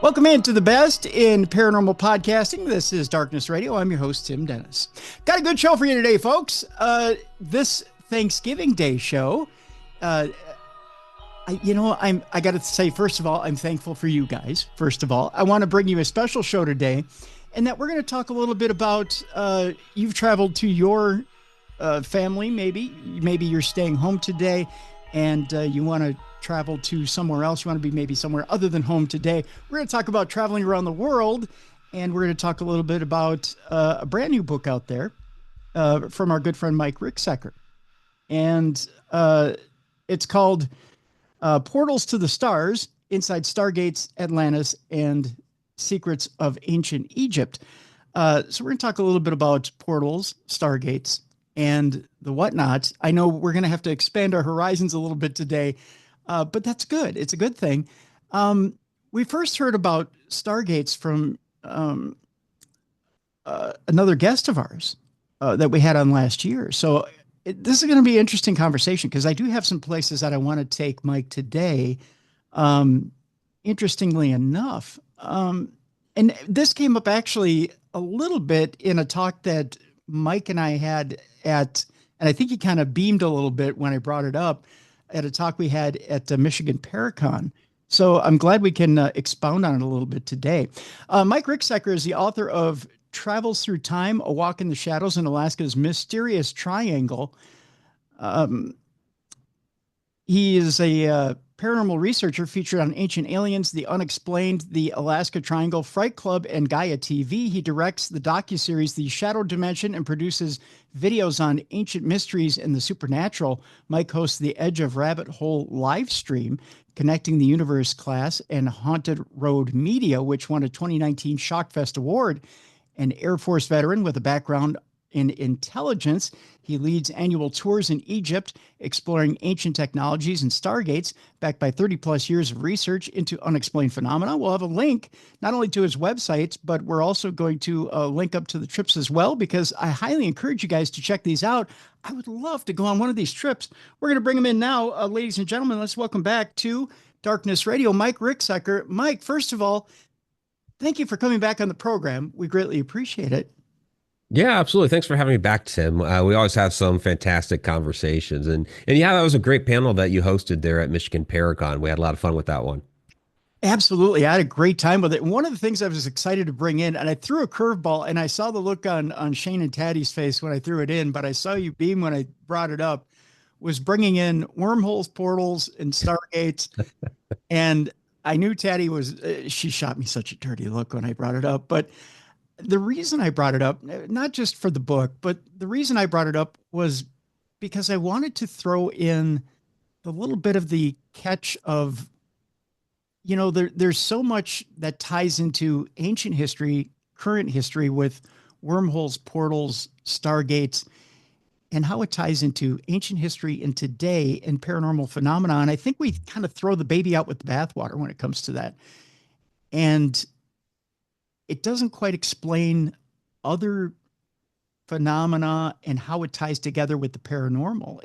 Welcome into the best in paranormal podcasting. This is Darkness Radio. I'm your host, Tim Dennis. Got a good show for you today, folks. This Thanksgiving Day show, I got to say, first of all, I'm thankful for you guys. First of all, I want to bring you a special show today, and that we're going to talk a little bit about you've traveled to your family, maybe you're staying home today, and you want to travel to somewhere else. You want to be maybe somewhere other than home today. We're going to talk about traveling around the world, and we're going to talk a little bit about a brand new book out there from our good friend Mike Ricksecker. And it's called Portals to the Stars, Inside Stargates, Atlantis, and Secrets of Ancient Egypt. So we're going to talk a little bit about portals, stargates, and the whatnot. I know we're going to have to expand our horizons a little bit today, but that's good. It's a good thing. We first heard about stargates from another guest of ours that we had on last year. So this is going to be an interesting conversation because I do have some places that I want to take Mike today. Interestingly enough, and this came up actually a little bit in a talk that Mike and I had and I think he kind of beamed a little bit when I brought it up at a talk we had at Michigan Paracon. So I'm glad we can expound on it a little bit today. Mike Ricksecker is the author of Travels Through Time, A Walk in the Shadows in Alaska's Mysterious Triangle. He is a paranormal researcher featured on Ancient Aliens, The Unexplained, The Alaska Triangle, Fright Club, and Gaia TV. He directs the docuseries The Shadow Dimension and produces videos on ancient mysteries and the supernatural. Mike hosts the Edge of Rabbit Hole live stream, Connecting the Universe class, and Haunted Road Media, which won a 2019 Shockfest Award. An Air Force veteran with a background in intelligence, he leads annual tours in Egypt, exploring ancient technologies and stargates, backed by 30 plus years of research into unexplained phenomena. We'll have a link not only to his websites, but we're also going to link up to the trips as well, because I highly encourage you guys to check these out. I would love to go on one of these trips. We're going to bring him in now. Ladies and gentlemen, let's welcome back to Darkness Radio, Mike Ricksecker. Mike, first of all, thank you for coming back on the program. We greatly appreciate it. Yeah, absolutely. Thanks for having me back, Tim. We always have some fantastic conversations. And yeah, that was a great panel that you hosted there at Michigan Paracon. We had a lot of fun with that one. Absolutely. I had a great time with it. And one of the things I was excited to bring in, and I threw a curveball, and I saw the look on Shane and Taddy's face when I threw it in, but I saw you beam when I brought it up, was bringing in wormholes, portals, and stargates. And I knew Taddy was, she shot me such a dirty look when I brought it up, but the reason I brought it up, not just for the book, but the reason I brought it up was because I wanted to throw in the little bit of the catch of, there's so much that ties into ancient history, current history with wormholes, portals, stargates, and how it ties into ancient history and today and paranormal phenomena. And I think we kind of throw the baby out with the bathwater when it comes to that. And it doesn't quite explain other phenomena and how it ties together with the paranormal.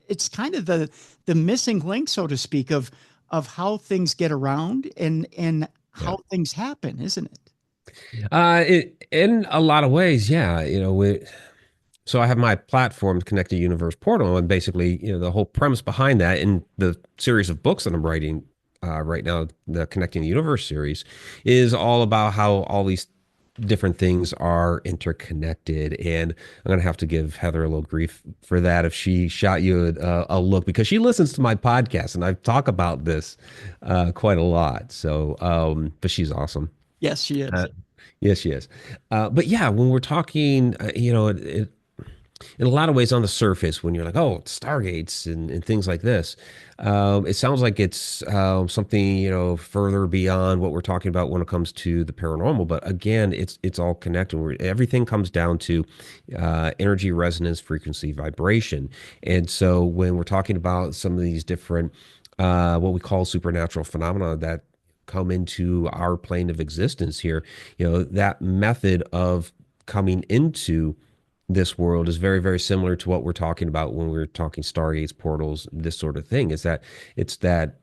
It's kind of the missing link, so to speak, of how things get around and how things happen, isn't it? In a lot of ways, yeah. So I have my platform, Connected Universe Portal, and basically, the whole premise behind that in the series of books that I'm writing right now, the Connecting the Universe series, is all about how all these different things are interconnected. And I'm going to have to give Heather a little grief for that if she shot you a look, because she listens to my podcast and I talk about this quite a lot. So, but she's awesome. Yes, she is. Yes, she is. But yeah, when we're talking, in a lot of ways on the surface, when you're like, oh, stargates and things like this, it sounds like it's something, further beyond what we're talking about when it comes to the paranormal. But again, it's all connected. Everything comes down to energy, resonance, frequency, vibration. And so when we're talking about some of these different, what we call supernatural phenomena that come into our plane of existence here, that method of coming into this world is very, very similar to what we're talking about when we're talking stargates, portals, this sort of thing. Is that it's that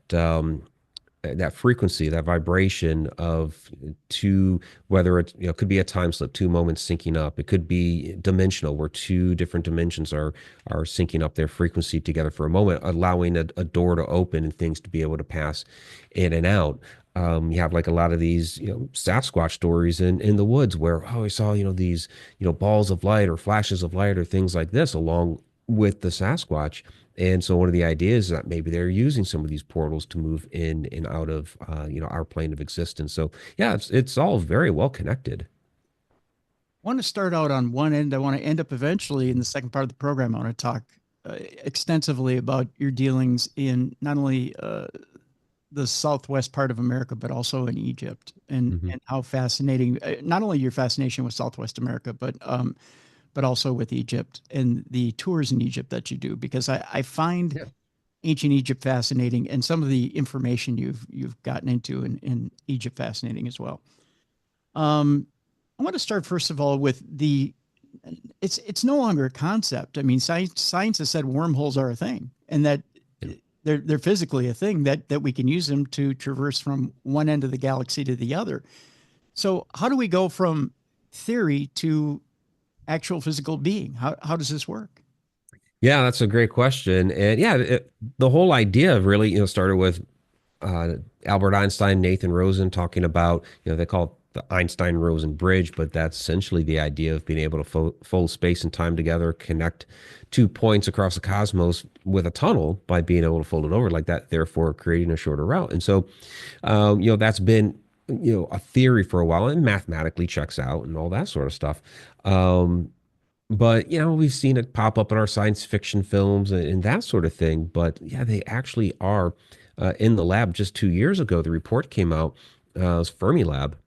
that frequency, that vibration of two, whether it could be a time slip, two moments syncing up. It could be dimensional, where two different dimensions are syncing up their frequency together for a moment, allowing a door to open and things to be able to pass in and out. You have like a lot of these, Sasquatch stories in the woods where, oh, I saw, these, balls of light or flashes of light or things like this along with the Sasquatch. And so one of the ideas is that maybe they're using some of these portals to move in and out of, our plane of existence. So yeah, it's all very well connected. I want to start out on one end. I want to end up eventually in the second part of the program. I want to talk extensively about your dealings in not only the southwest part of America, but also in Egypt, Hmm. and how fascinating, not only your fascination with Southwest America, but also with Egypt and the tours in Egypt that you do, because I find Yeah. ancient Egypt fascinating, and some of the information you've gotten into in Egypt fascinating as well. Um, I want to start first of all with the it's no longer a concept. I mean, science has said wormholes are a thing, and that Yeah. they're physically a thing, that we can use them to traverse from one end of the galaxy to the other. So how do we go from theory to actual physical being? How does this work? Yeah, that's a great question. And yeah, the whole idea really, started with uh, Albert Einstein, Nathan Rosen talking about, they call it the Einstein-Rosen bridge, but that's essentially the idea of being able to fold space and time together, connect two points across the cosmos with a tunnel by being able to fold it over like that, therefore creating a shorter route. And so, that's been, a theory for a while and mathematically checks out and all that sort of stuff. But we've seen it pop up in our science fiction films and that sort of thing. But yeah, they actually are in the lab. Just 2 years ago, the report came out. It was Fermi Lab,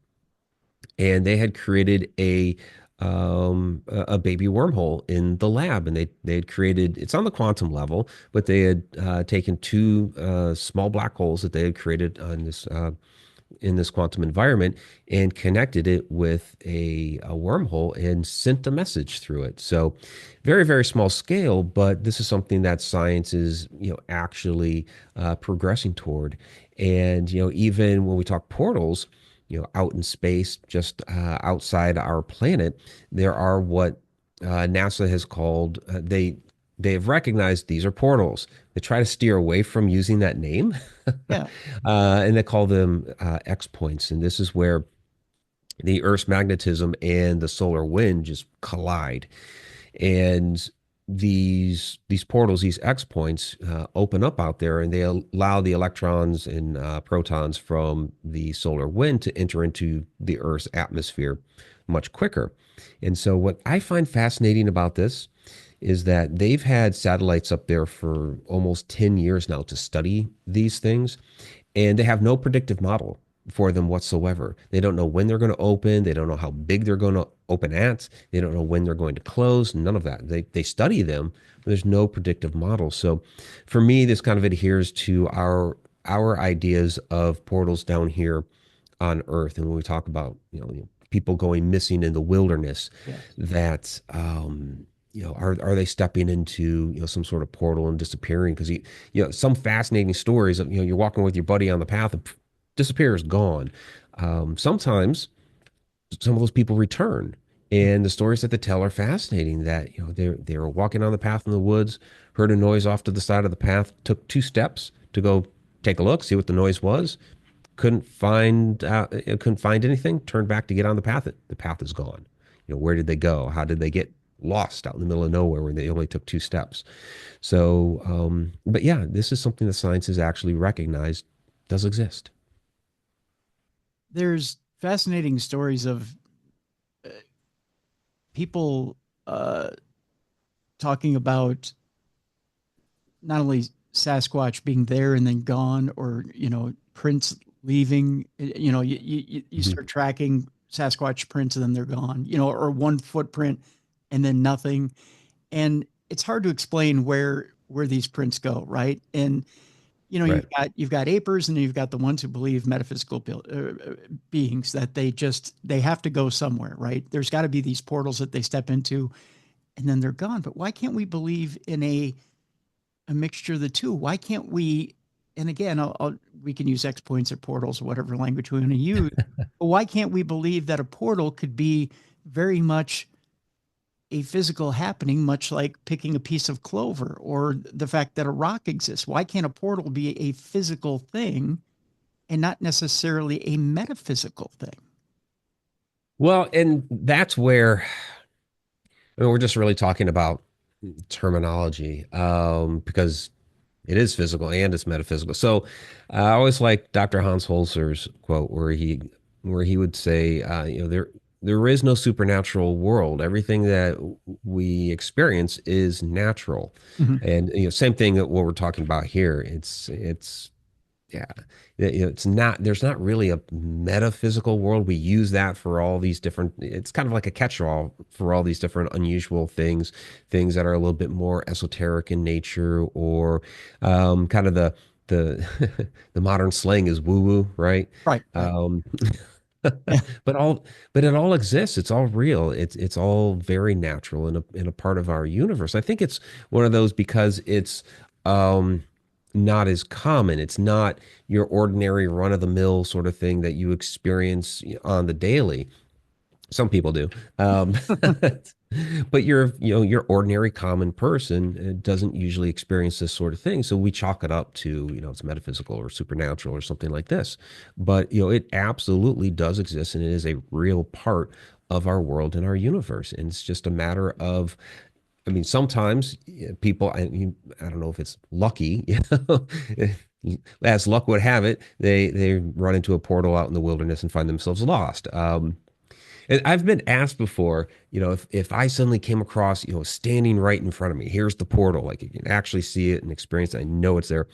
and they had created a baby wormhole in the lab, and they had created, it's on the quantum level, but they had taken two small black holes that they had created on this in this quantum environment and connected it with a wormhole and sent a message through it. So very, very small scale, but this is something that science is, actually progressing toward. And, even when we talk portals, out in space, just outside our planet, there are what NASA has called, they have recognized these are portals. They try to steer away from using that name, Yeah, and they call them X points. And this is where the Earth's magnetism and the solar wind just collide. And these portals, these X points, open up out there, and they allow the electrons and protons from the solar wind to enter into the Earth's atmosphere much quicker. And so, what I find fascinating about this is that they've had satellites up there for almost 10 years now to study these things, and they have no predictive model for them whatsoever. They don't know when they're going to open. They don't know how big they're going to open at. They don't know when they're going to close. None of that. They study them, but there's no predictive model. So for me, this kind of adheres to our ideas of portals down here on Earth. And when we talk about, people going missing in the wilderness, yes. that are they stepping into, some sort of portal and disappearing? Because some fascinating stories of, you're walking with your buddy on the path and disappears, gone. Sometimes some of those people return, and the stories that they tell are fascinating. That they were walking on the path in the woods, heard a noise off to the side of the path, took two steps to go take a look, see what the noise was. Couldn't find anything. Turned back to get on the path. The path is gone. Where did they go? How did they get lost out in the middle of nowhere when they only took two steps? So, but yeah, this is something that science has actually recognized does exist. There's fascinating stories of people talking about not only Sasquatch being there and then gone, or prints leaving. You Mhm. start tracking Sasquatch prints and then they're gone. Or one footprint and then nothing. And it's hard to explain where these prints go, right? And Right. you've got apers, and you've got the ones who believe metaphysical beings, that they have to go somewhere, right? There's got to be these portals that they step into and then they're gone. But why can't we believe in a mixture of the two? Why can't we and again, we can use X points or portals or whatever language we want to use. But why can't we believe that a portal could be very much a physical happening, much like picking a piece of clover or the fact that a rock exists? Why can't a portal be a physical thing and not necessarily a metaphysical thing? Well, and that's where I mean, we're just really talking about terminology, because it is physical and it's metaphysical. So I always like Dr. Hans Holzer's quote where he would say, there is no supernatural world. Everything that we experience is natural, Mhm. and same thing that what we're talking about here. It's yeah, it's not, there's not really a metaphysical world. We use that for all these different, it's kind of like a catch-all for all these different unusual things, things that are a little bit more esoteric in nature, or kind of the the modern slang is woo-woo, right? Right, right. Um, Yeah. but it all exists. It's all real. It's all very natural and a part of our universe. I think it's one of those because it's um not as common. It's not your ordinary run of the mill sort of thing that you experience on the daily. Some people do. Um, but your ordinary common person doesn't usually experience this sort of thing. So we chalk it up to, it's metaphysical or supernatural or something like this. But, it absolutely does exist, and it is a real part of our world and our universe. And it's just a matter of, I mean, sometimes people, I don't know if it's lucky, as luck would have it, they run into a portal out in the wilderness and find themselves lost. And I've been asked before, if I suddenly came across, standing right in front of me, here's the portal, like you can actually see it and experience it. I know it's there.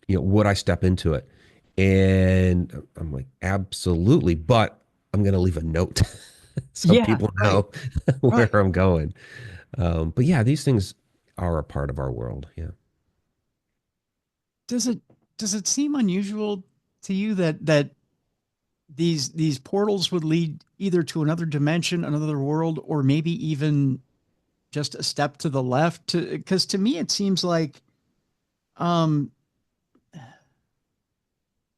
Would I step into it? And I'm like, absolutely. But I'm going to leave a note so Yeah, people right, know where right. I'm going. But yeah, these things are a part of our world. Yeah. Does it does it seem unusual to you that these portals would lead either to another dimension, another world, or maybe even just a step to the left? Because to me, it seems like, um,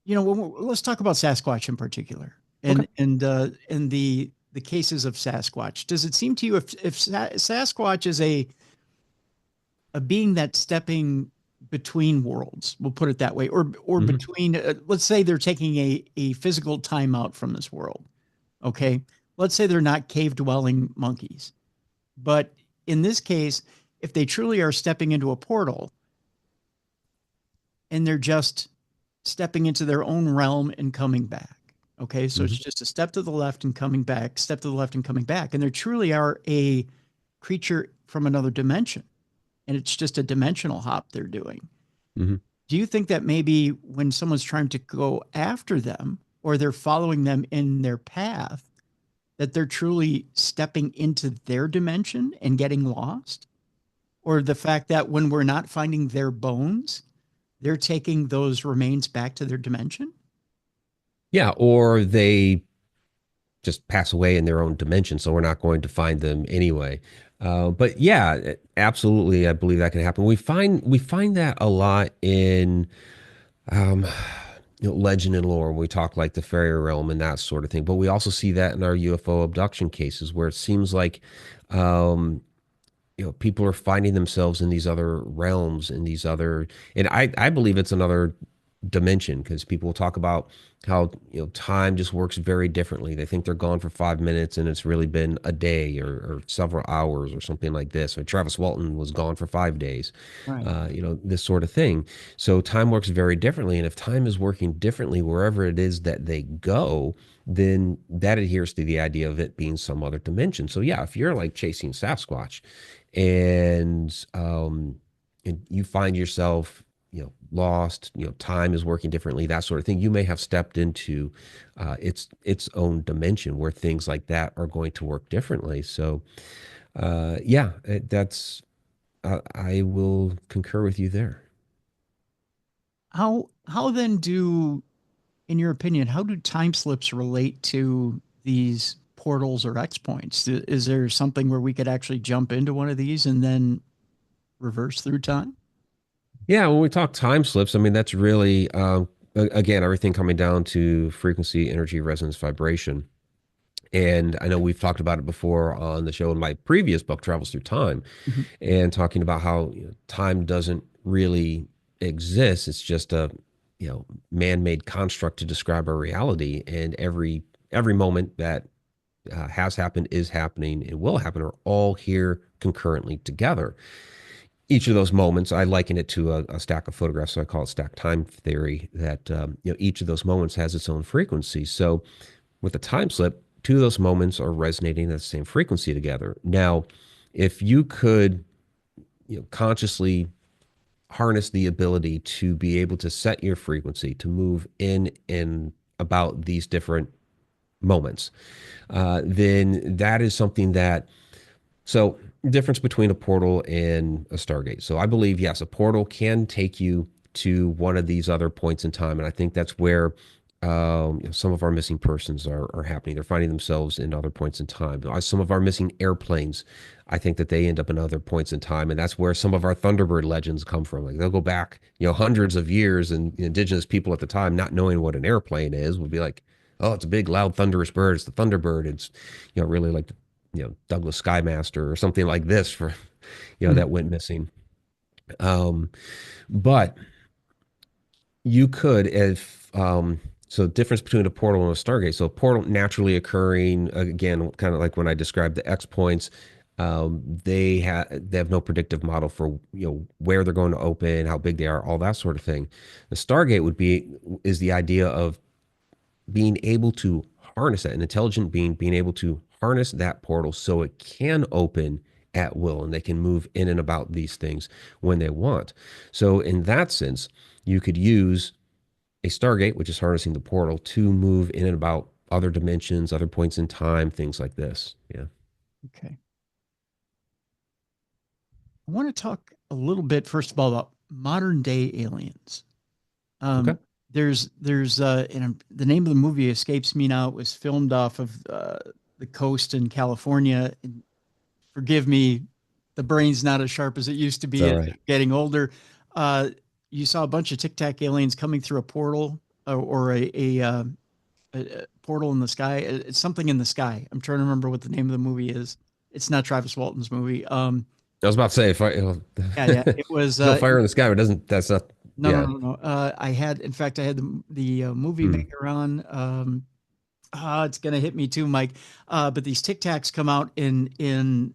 let's talk about Sasquatch in particular, Okay. and the cases of Sasquatch. Does it seem to you if Sasquatch is a being that's stepping between worlds, we'll put it that way, or Hmm. between, let's say they're taking a physical timeout from this world. Okay, let's say they're not cave dwelling monkeys, but in this case, if they truly are stepping into a portal and they're just stepping into their own realm and coming back. Okay, so it's Hmm. just a step to the left and coming back, step to the left and coming back, and they truly are a creature from another dimension, and it's just a dimensional hop they're doing. Hmm. Do you think that maybe when someone's trying to go after them or they're following them in their path, that they're truly stepping into their dimension and getting lost? Or the fact that when we're not finding their bones, they're taking those remains back to their dimension? Yeah. Or they just pass away in their own dimension, so we're not going to find them anyway. But yeah, absolutely, I believe that can happen. We find that a lot in um, legend and lore when we talk like the fairy realm and that sort of thing. But we also see that in our UFO abduction cases, where it seems like um, people are finding themselves in these other realms, in these other, and I believe it's another dimension, because people will talk about how time just works very differently. They think they're gone for 5 minutes and it's really been a day, or several hours or something like this. Or Travis Walton was gone for 5 days, Right. this sort of thing. So time works very differently, and if time is working differently wherever it is that they go, then that adheres to the idea of it being some other dimension. So yeah, if you're like chasing Sasquatch and you find yourself lost, time is working differently, that sort of thing, you may have stepped into its own dimension where things like that are going to work differently. So yeah, that's I will concur with you there. How then do, in your opinion, how do time slips relate to these portals or X points? Is there something where we could actually jump into one of these and then reverse through time? Yeah, when we talk time slips, I mean, that's really, again, everything coming down to frequency, energy, resonance, vibration. And I know we've talked about it before on the show in my previous book, Travels Through Time, Mhm. and talking about how time doesn't really exist. It's just a man-made construct to describe our reality, and every moment that has happened, is happening, and will happen are all here concurrently together. Each of those moments, I liken it to a stack of photographs, so I call it stack time theory. That each of those moments has its own frequency. So with a time slip, two of those moments are resonating at the same frequency together. Now, if you could consciously harness the ability to be able to set your frequency to move in and about these different moments, then that is something that. So, difference between a portal and a Stargate. So, I believe, yes, a portal can take you to one of these other points in time. And I think that's where some of our missing persons are happening. They're finding themselves in other points in time. Some of our missing airplanes, I think that they end up in other points in time. And that's where some of our Thunderbird legends come from. Like they'll go back, hundreds of years, and indigenous people at the time, not knowing what an airplane is, would be like, oh, it's a big, loud, thunderous bird. It's the Thunderbird. It's, really like Douglas Skymaster or something like this for Mhm. that went missing. Um, but you could if so difference between a portal and a Stargate. So a portal naturally occurring again, kind of like when I described the X points. They have no predictive model for where they're going to open, how big they are, all that sort of thing. The Stargate is the idea of being able to harness that, an intelligent being able to harness that portal so it can open at will and they can move in and about these things when they want. So, in that sense, you could use a Stargate, which is harnessing the portal, to move in and about other dimensions, other points in time, things like this. Yeah. Okay. I want to talk a little bit, first of all, about modern day aliens. Okay. Um, and the name of the movie escapes me now. It was filmed off of the coast in California. And forgive me, the brain's not as sharp as it used to It's be all as right. I'm getting older. Uh, you saw a bunch of Tic Tac aliens coming through a portal or a portal in the sky. It's something in the sky. I'm trying to remember what the name of the movie is. It's not Travis Walton's movie. I was about to say, if Yeah, yeah. It was there's no fire in the sky, but doesn't that's not, no, no, yeah. no, no. I had, in fact, I had the movie Hmm. maker on. It's gonna hit me too, Mike. But these Tic Tacs come out in.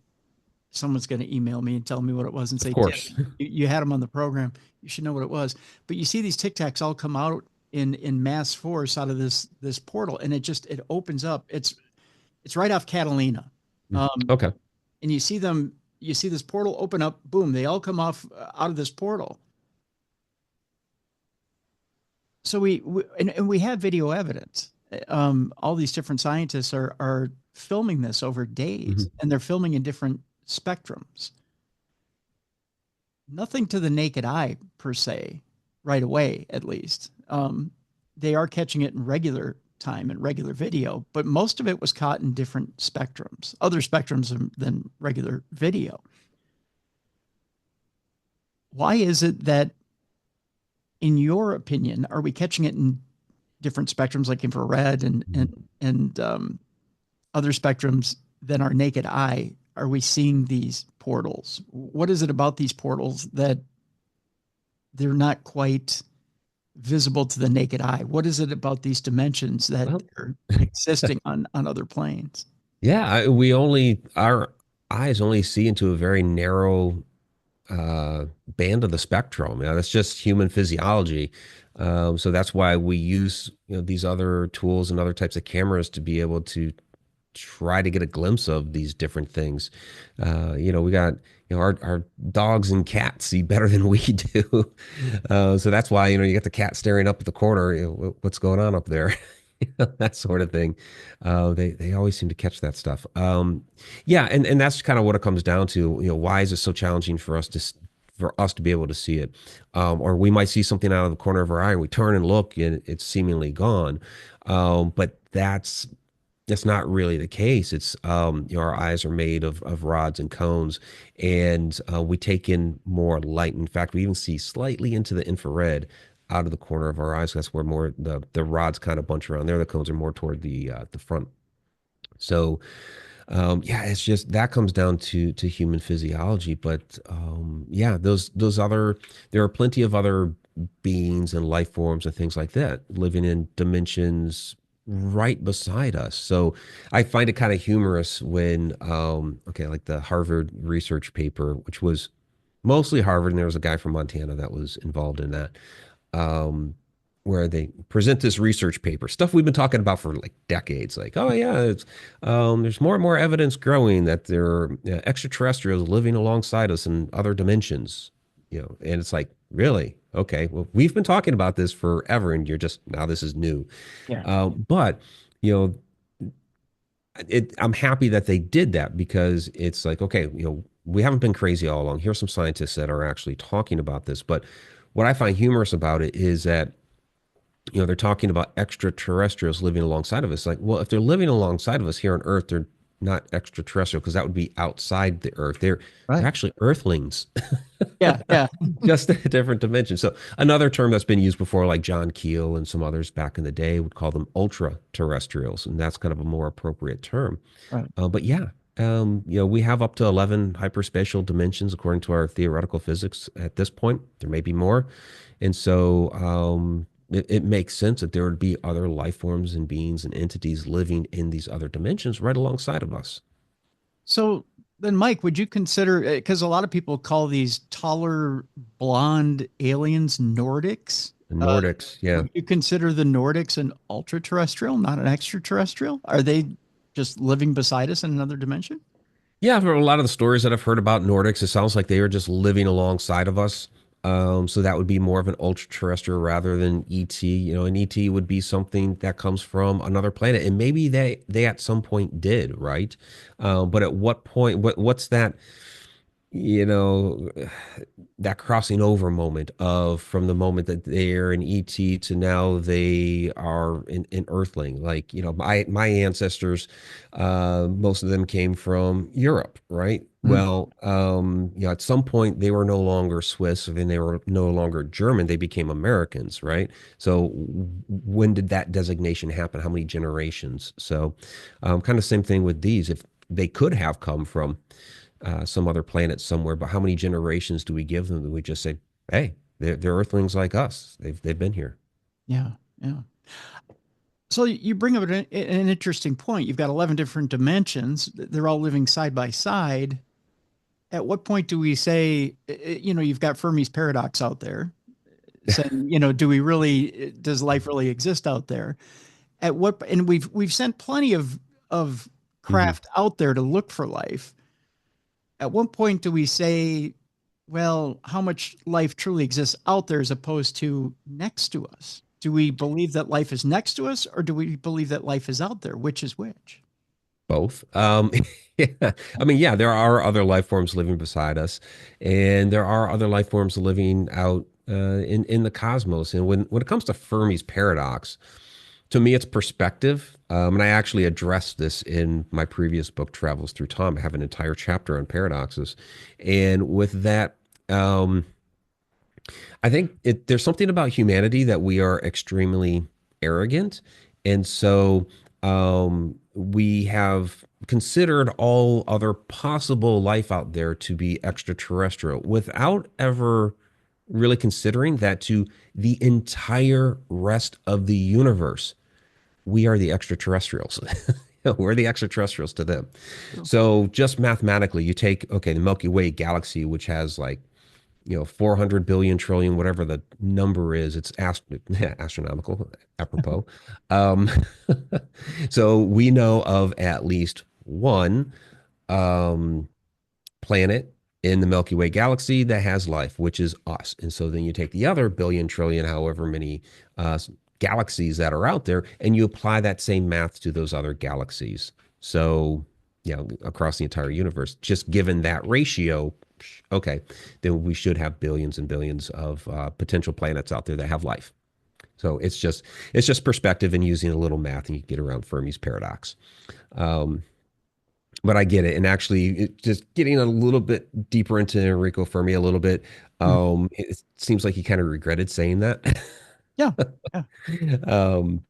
Someone's gonna email me and tell me what it was and Of say, Tim, course. you had them on the program. You should know what it was. But you see these Tic Tacs all come out in mass force out of this portal, and it opens up. It's right off Catalina. Um, Okay. and you see this portal open up, boom, they all come off out of this portal. So and we have video evidence. All these different scientists are filming this over days, Hmm. and they're filming in different spectrums. Nothing to the naked eye per se, right away at least. They are catching it in regular time and regular video, but most of it was caught in different spectrums, other spectrums than regular video. Why is it that, in your opinion, are we catching it in different spectrums like infrared and other spectrums than our naked eye? Are we seeing these portals? What is it about these portals that they're not quite visible to the naked eye? What is it about these dimensions that Well, are existing on other planes? yeah, we only our eyes only see into a very narrow band of the spectrum. That's just human physiology. So that's why we use these other tools and other types of cameras to be able to try to get a glimpse of these different things. We got our dogs and cats see better than we do. So that's why you get the cat staring up at the corner. What's going on up there? That sort of thing. They always seem to catch that stuff. Yeah, and that's kind of what it comes down to. Why is it so challenging for us to be able to see it? Or we might see something out of the corner of our eye, and we turn and look, and it's seemingly gone. But that's not really the case. It's our eyes are made of rods and cones, and we take in more light. In fact, we even see slightly into the infrared out of the corner of our eyes. That's where more the rods kind of bunch around there. The cones are more toward the front. So yeah, it's just that comes down to human physiology. But yeah, those other there are plenty of other beings and life forms and things like that living in dimensions right beside us. So I find it kind of humorous when okay, like the Harvard research paper, which was mostly Harvard, and there was a guy from Montana that was involved in that. Um, where they present this research paper, stuff we've been talking about for like decades. Like, oh yeah, there's more and more evidence growing that there are extraterrestrials living alongside us in other dimensions. And it's like, really? Okay, well, we've been talking about this forever, and you're just now this is new. Yeah. But you know, I'm happy that they did that because it's like, okay, we haven't been crazy all along. Here's some scientists that are actually talking about this. But what I find humorous about it is that they're talking about extraterrestrials living alongside of us. Like, well, if they're living alongside of us here on Earth, they're not extraterrestrial because that would be outside the Earth. They're Right. actually Earthlings, Yeah. Yeah. just a different dimension. So another term that's been used before, like John Keel and some others back in the day, would call them ultra terrestrials, and that's kind of a more appropriate term. Right. But yeah, we have up to 11 hyperspatial dimensions according to our theoretical physics at this point. There may be more. And so it makes sense that there would be other life forms and beings and entities living in these other dimensions right alongside of us. So then, Mike, would you consider, because a lot of people call these taller blonde aliens Nordics? The Nordics, yeah. Would you consider the Nordics an ultra terrestrial, not an extraterrestrial? Are they just living beside us in another dimension? Yeah, for a lot of the stories that I've heard about Nordics, it sounds like they are just living alongside of us. So that would be more of an ultra-terrestrial rather than ET. An ET would be something that comes from another planet, and maybe they at some point did, right? But at what point? What's that? you know, that crossing over moment of from the moment that they're an ET to now they are an Earthling. Like, my ancestors, most of them came from Europe, right? Mm. Well, at some point they were no longer Swiss and they were no longer German. They became Americans, right? So when did that designation happen? How many generations? So, kind of same thing with these. If they could have come from some other planet somewhere, but how many generations do we give them that we just say, hey, they're Earthlings like us. They've been here. Yeah, yeah. So you bring up an interesting point. You've got 11 different dimensions. They're all living side by side. At what point do we say, you've got Fermi's paradox out there saying, does life really exist out there? And we've sent plenty of Hmm. craft out there to look for life. At what point do we say, well, how much life truly exists out there as opposed to next to us? Do we believe that life is next to us, or do we believe that life is out there? Which is which? Both. Yeah. I mean, yeah, there are other life forms living beside us, and there are other life forms living out in the cosmos. And when it comes to Fermi's paradox, to me, it's perspective. And I actually addressed this in my previous book, Travels Through Time. I have an entire chapter on paradoxes. And with that, I think there's something about humanity that we are extremely arrogant. And so we have considered all other possible life out there to be extraterrestrial without ever really considering that to the entire rest of the universe we are the extraterrestrials. We're the extraterrestrials to them. So just mathematically, you take, okay, the Milky Way galaxy, which has like, 400 billion trillion, whatever the number is, it's astronomical, apropos. Um, so we know of at least one um, planet in the Milky Way galaxy that has life, which is us. And so then you take the other billion, trillion, however many galaxies that are out there, and you apply that same math to those other galaxies. So, across the entire universe, just given that ratio, okay, then we should have billions and billions of potential planets out there that have life. So it's just perspective and using a little math, and you get around Fermi's paradox. Um, but I get it, and actually, just getting a little bit deeper into Enrico Fermi a little bit. Mm. It seems like he kind of regretted saying that. Yeah. Yeah. um,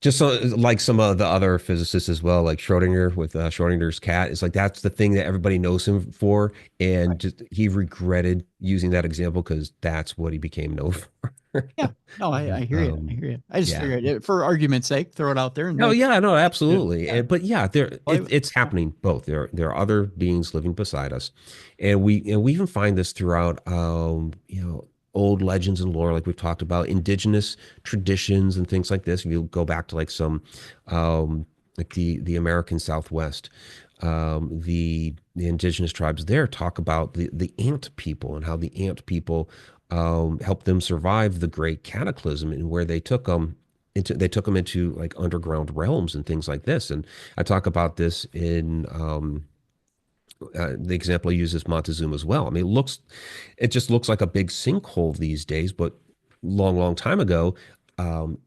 just so, like some of the other physicists as well, like Schrodinger with Schrodinger's cat. It's like that's the thing that everybody knows him for, and Right. just he regretted using that example because that's what he became known for. Yeah. No, I hear you. I um, hear you. I just yeah. figured it, for argument's sake, throw it out there and Oh like, yeah, no, yeah, absolutely. yeah, But yeah, play with it. it's Yeah. happening both. There are other beings living beside us, and we even find this throughout old legends and lore, like we've talked about, indigenous traditions and things like this. If you go back to like some like the American Southwest, the indigenous tribes there talk about the ant people and how the ant people helped them survive the great cataclysm, and where they took them into like underground realms and things like this. And I talk about this in the example I use is Montezuma as well. I mean, it just looks like a big sinkhole these days, but long time ago,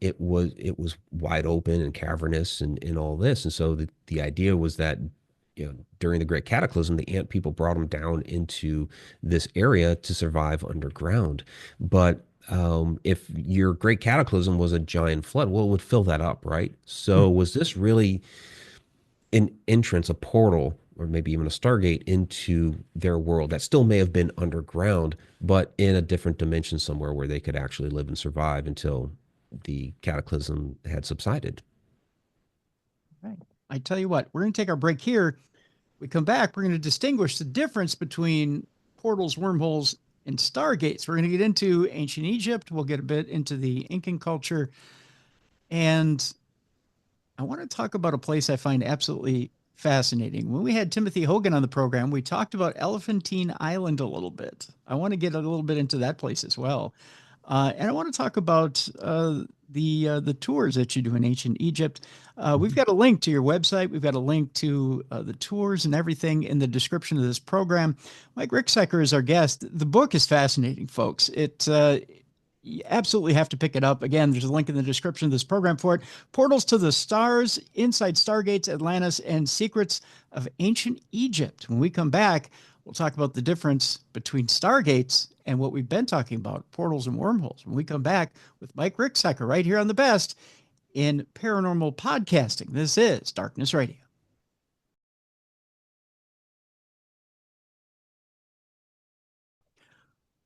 it was wide open and cavernous and all this. And so the idea was that, during the Great Cataclysm, the ant people brought them down into this area to survive underground. But if your Great Cataclysm was a giant flood, well, it would fill that up, right? Mm. So was this really an entrance, a portal, or maybe even a Stargate into their world that still may have been underground, but in a different dimension somewhere where they could actually live and survive until the cataclysm had subsided? Right. I tell you what, we're going to take our break here. We come back, we're going to distinguish the difference between portals, wormholes, and stargates. We're going to get into ancient Egypt. We'll get a bit into the Incan culture. And I want to talk about a place I find absolutely fascinating. When we had Timothy Hogan on the program, we talked about Elephantine Island a little bit. I want to get a little bit into that place as well. And I want to talk about the tours that you do in ancient Egypt. We've got a link to your website. We've got a link to the tours and everything in the description of this program. Mike Ricksecker is our guest. The book is fascinating, folks. You absolutely have to pick it up. Again, there's a link in the description of this program for it. Portals to the Stars, Inside Stargates, Atlantis, and Secrets of Ancient Egypt. When we come back, we'll talk about the difference between Stargates and what we've been talking about, portals and wormholes. When we come back with Mike Ricksecker right here on the best in paranormal podcasting. This is Darkness Radio.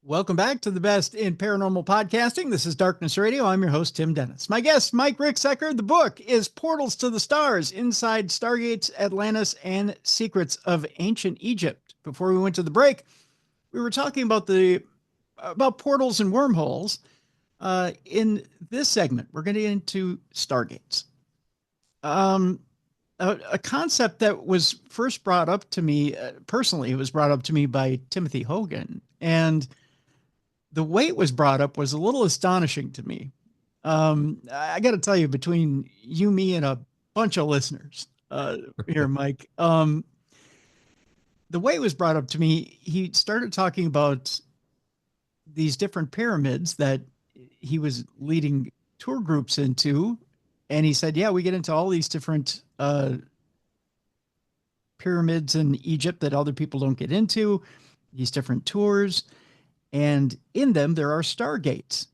Welcome back to the best in paranormal podcasting. This is Darkness Radio. I'm your host, Tim Dennis. My guest, Mike Ricksecker. The book is Portals to the Stars, Inside Stargates, Atlantis, and Secrets of Ancient Egypt. Before we went to the break, we were talking about about portals and wormholes. In this segment, we're going to get into Stargates. A concept that was first brought up to me personally, it was brought up to me by Timothy Hogan, and the way it was brought up was a little astonishing to me. I got to tell you, between you, me, and a bunch of listeners here, Mike, the way it was brought up to me, he started talking about these different pyramids that he was leading tour groups into. And he said, yeah, we get into all these different pyramids in Egypt that other people don't get into, these different tours. And in them, there are stargates.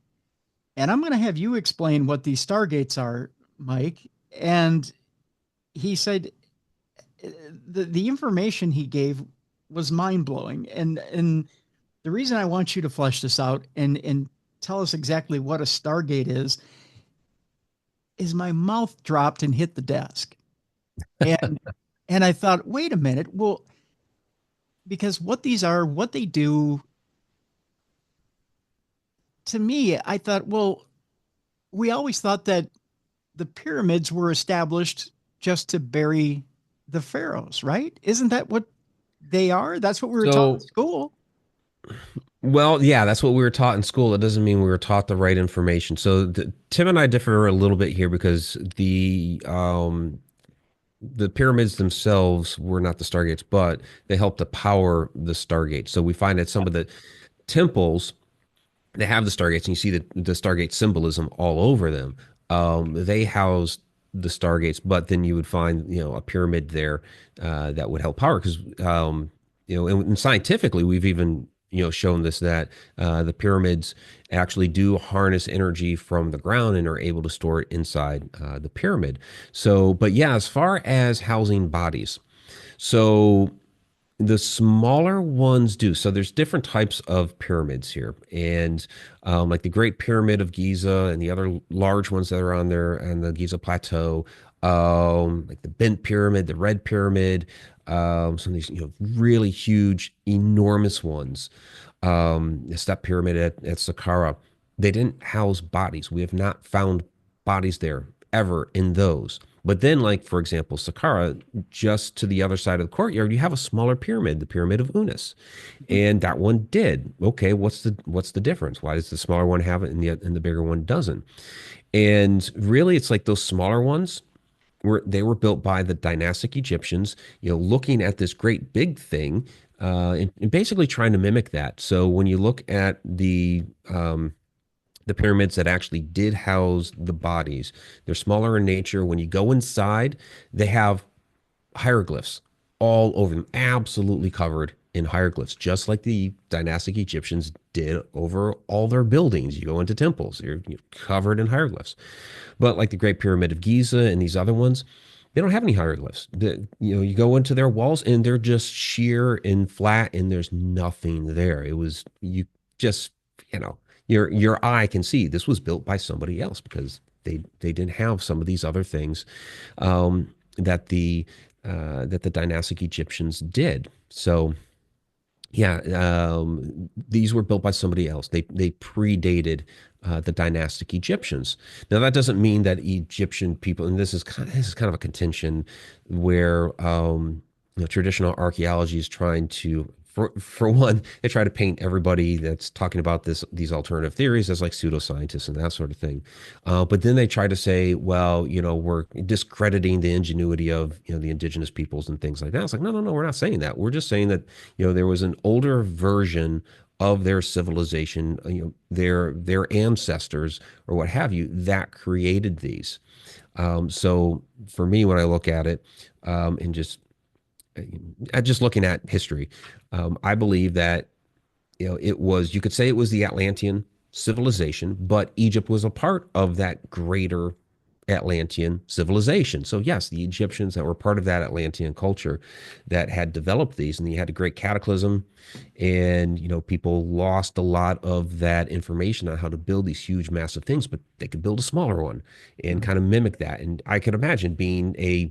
And I'm going to have you explain what these stargates are, Mike. And he said the information he gave was mind blowing. And the reason I want you to flesh this out and tell us exactly what a stargate is my mouth dropped and hit the desk. And and I thought, wait a minute, well, because what these are, what they do, to me, I thought, well, we always thought that the pyramids were established just to bury the pharaohs, right? Isn't that what they are? That's what we were taught in So, school. well, yeah, that's what we were taught in school. It doesn't mean we were taught the right information. So, Tim and I differ a little bit here because the pyramids themselves were not the Stargates, but they helped to power the Stargate. So we find that some of the temples they have the Stargates, and you see the Stargate symbolism all over them. They house the Stargates, but then you would find, a pyramid there that would help power because, and scientifically, we've even, shown this that the pyramids actually do harness energy from the ground and are able to store it inside the pyramid. So, but yeah, as far as housing bodies, so the smaller ones do. So there's different types of pyramids here, and like the Great Pyramid of Giza and the other large ones that are on there and the Giza Plateau, like the Bent Pyramid, the Red Pyramid, some of these really huge, enormous ones. The Step Pyramid at Saqqara, they didn't house bodies. We have not found bodies there ever in those. But then, like for example, Saqqara, just to the other side of the courtyard, you have a smaller pyramid, the Pyramid of Unas, and that one did. Okay, what's the difference? Why does the smaller one have it and the bigger one doesn't? And really, it's like those smaller ones they were built by the dynastic Egyptians, looking at this great big thing, and basically trying to mimic that. So when you look at the pyramids that actually did house the bodies. They're smaller in nature. When you go inside, they have hieroglyphs all over them, absolutely covered in hieroglyphs, just like the dynastic Egyptians did over all their buildings. You go into temples, you're covered in hieroglyphs. But like the Great Pyramid of Giza and these other ones, they don't have any hieroglyphs. You go into their walls and they're just sheer and flat, and there's nothing there. It was you just your eye can see this was built by somebody else because they didn't have some of these other things that the dynastic Egyptians did. So yeah, these were built by somebody else. They predated the dynastic Egyptians. Now that doesn't mean that Egyptian people, and this is kind of a contention where traditional archaeology is trying to. For one, they try to paint everybody that's talking about these alternative theories as like pseudoscientists and that sort of thing. But then they try to say, well, we're discrediting the ingenuity of the indigenous peoples and things like that. It's like, no, no, no, we're not saying that. We're just saying that there was an older version of their civilization, their ancestors or what have you, that created these. So for me, when I look at it, and just looking at history, I believe that you could say it was the Atlantean civilization, but Egypt was a part of that greater Atlantean civilization. So yes, the Egyptians that were part of that Atlantean culture that had developed these, and you had a great cataclysm, and people lost a lot of that information on how to build these huge, massive things, but they could build a smaller one and kind of mimic that. And I could imagine being a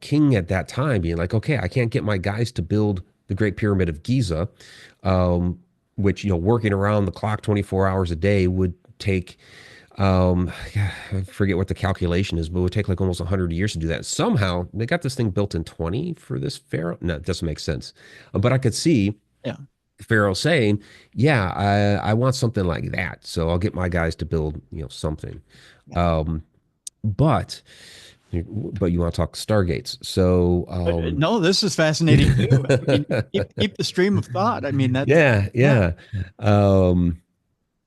king at that time being like, okay, I can't get my guys to build the Great Pyramid of Giza, which, working around the clock 24 hours a day would take, I forget what the calculation is, but it would take like almost 100 years to do that. Somehow they got this thing built in 20 for this pharaoh. No, it doesn't make sense. But I could see Yeah. Pharaoh saying, yeah, I want something like that. So I'll get my guys to build, something. Yeah. But but you want to talk Stargates. So No, this is fascinating too. I mean, keep the stream of thought. I mean, that's yeah, yeah.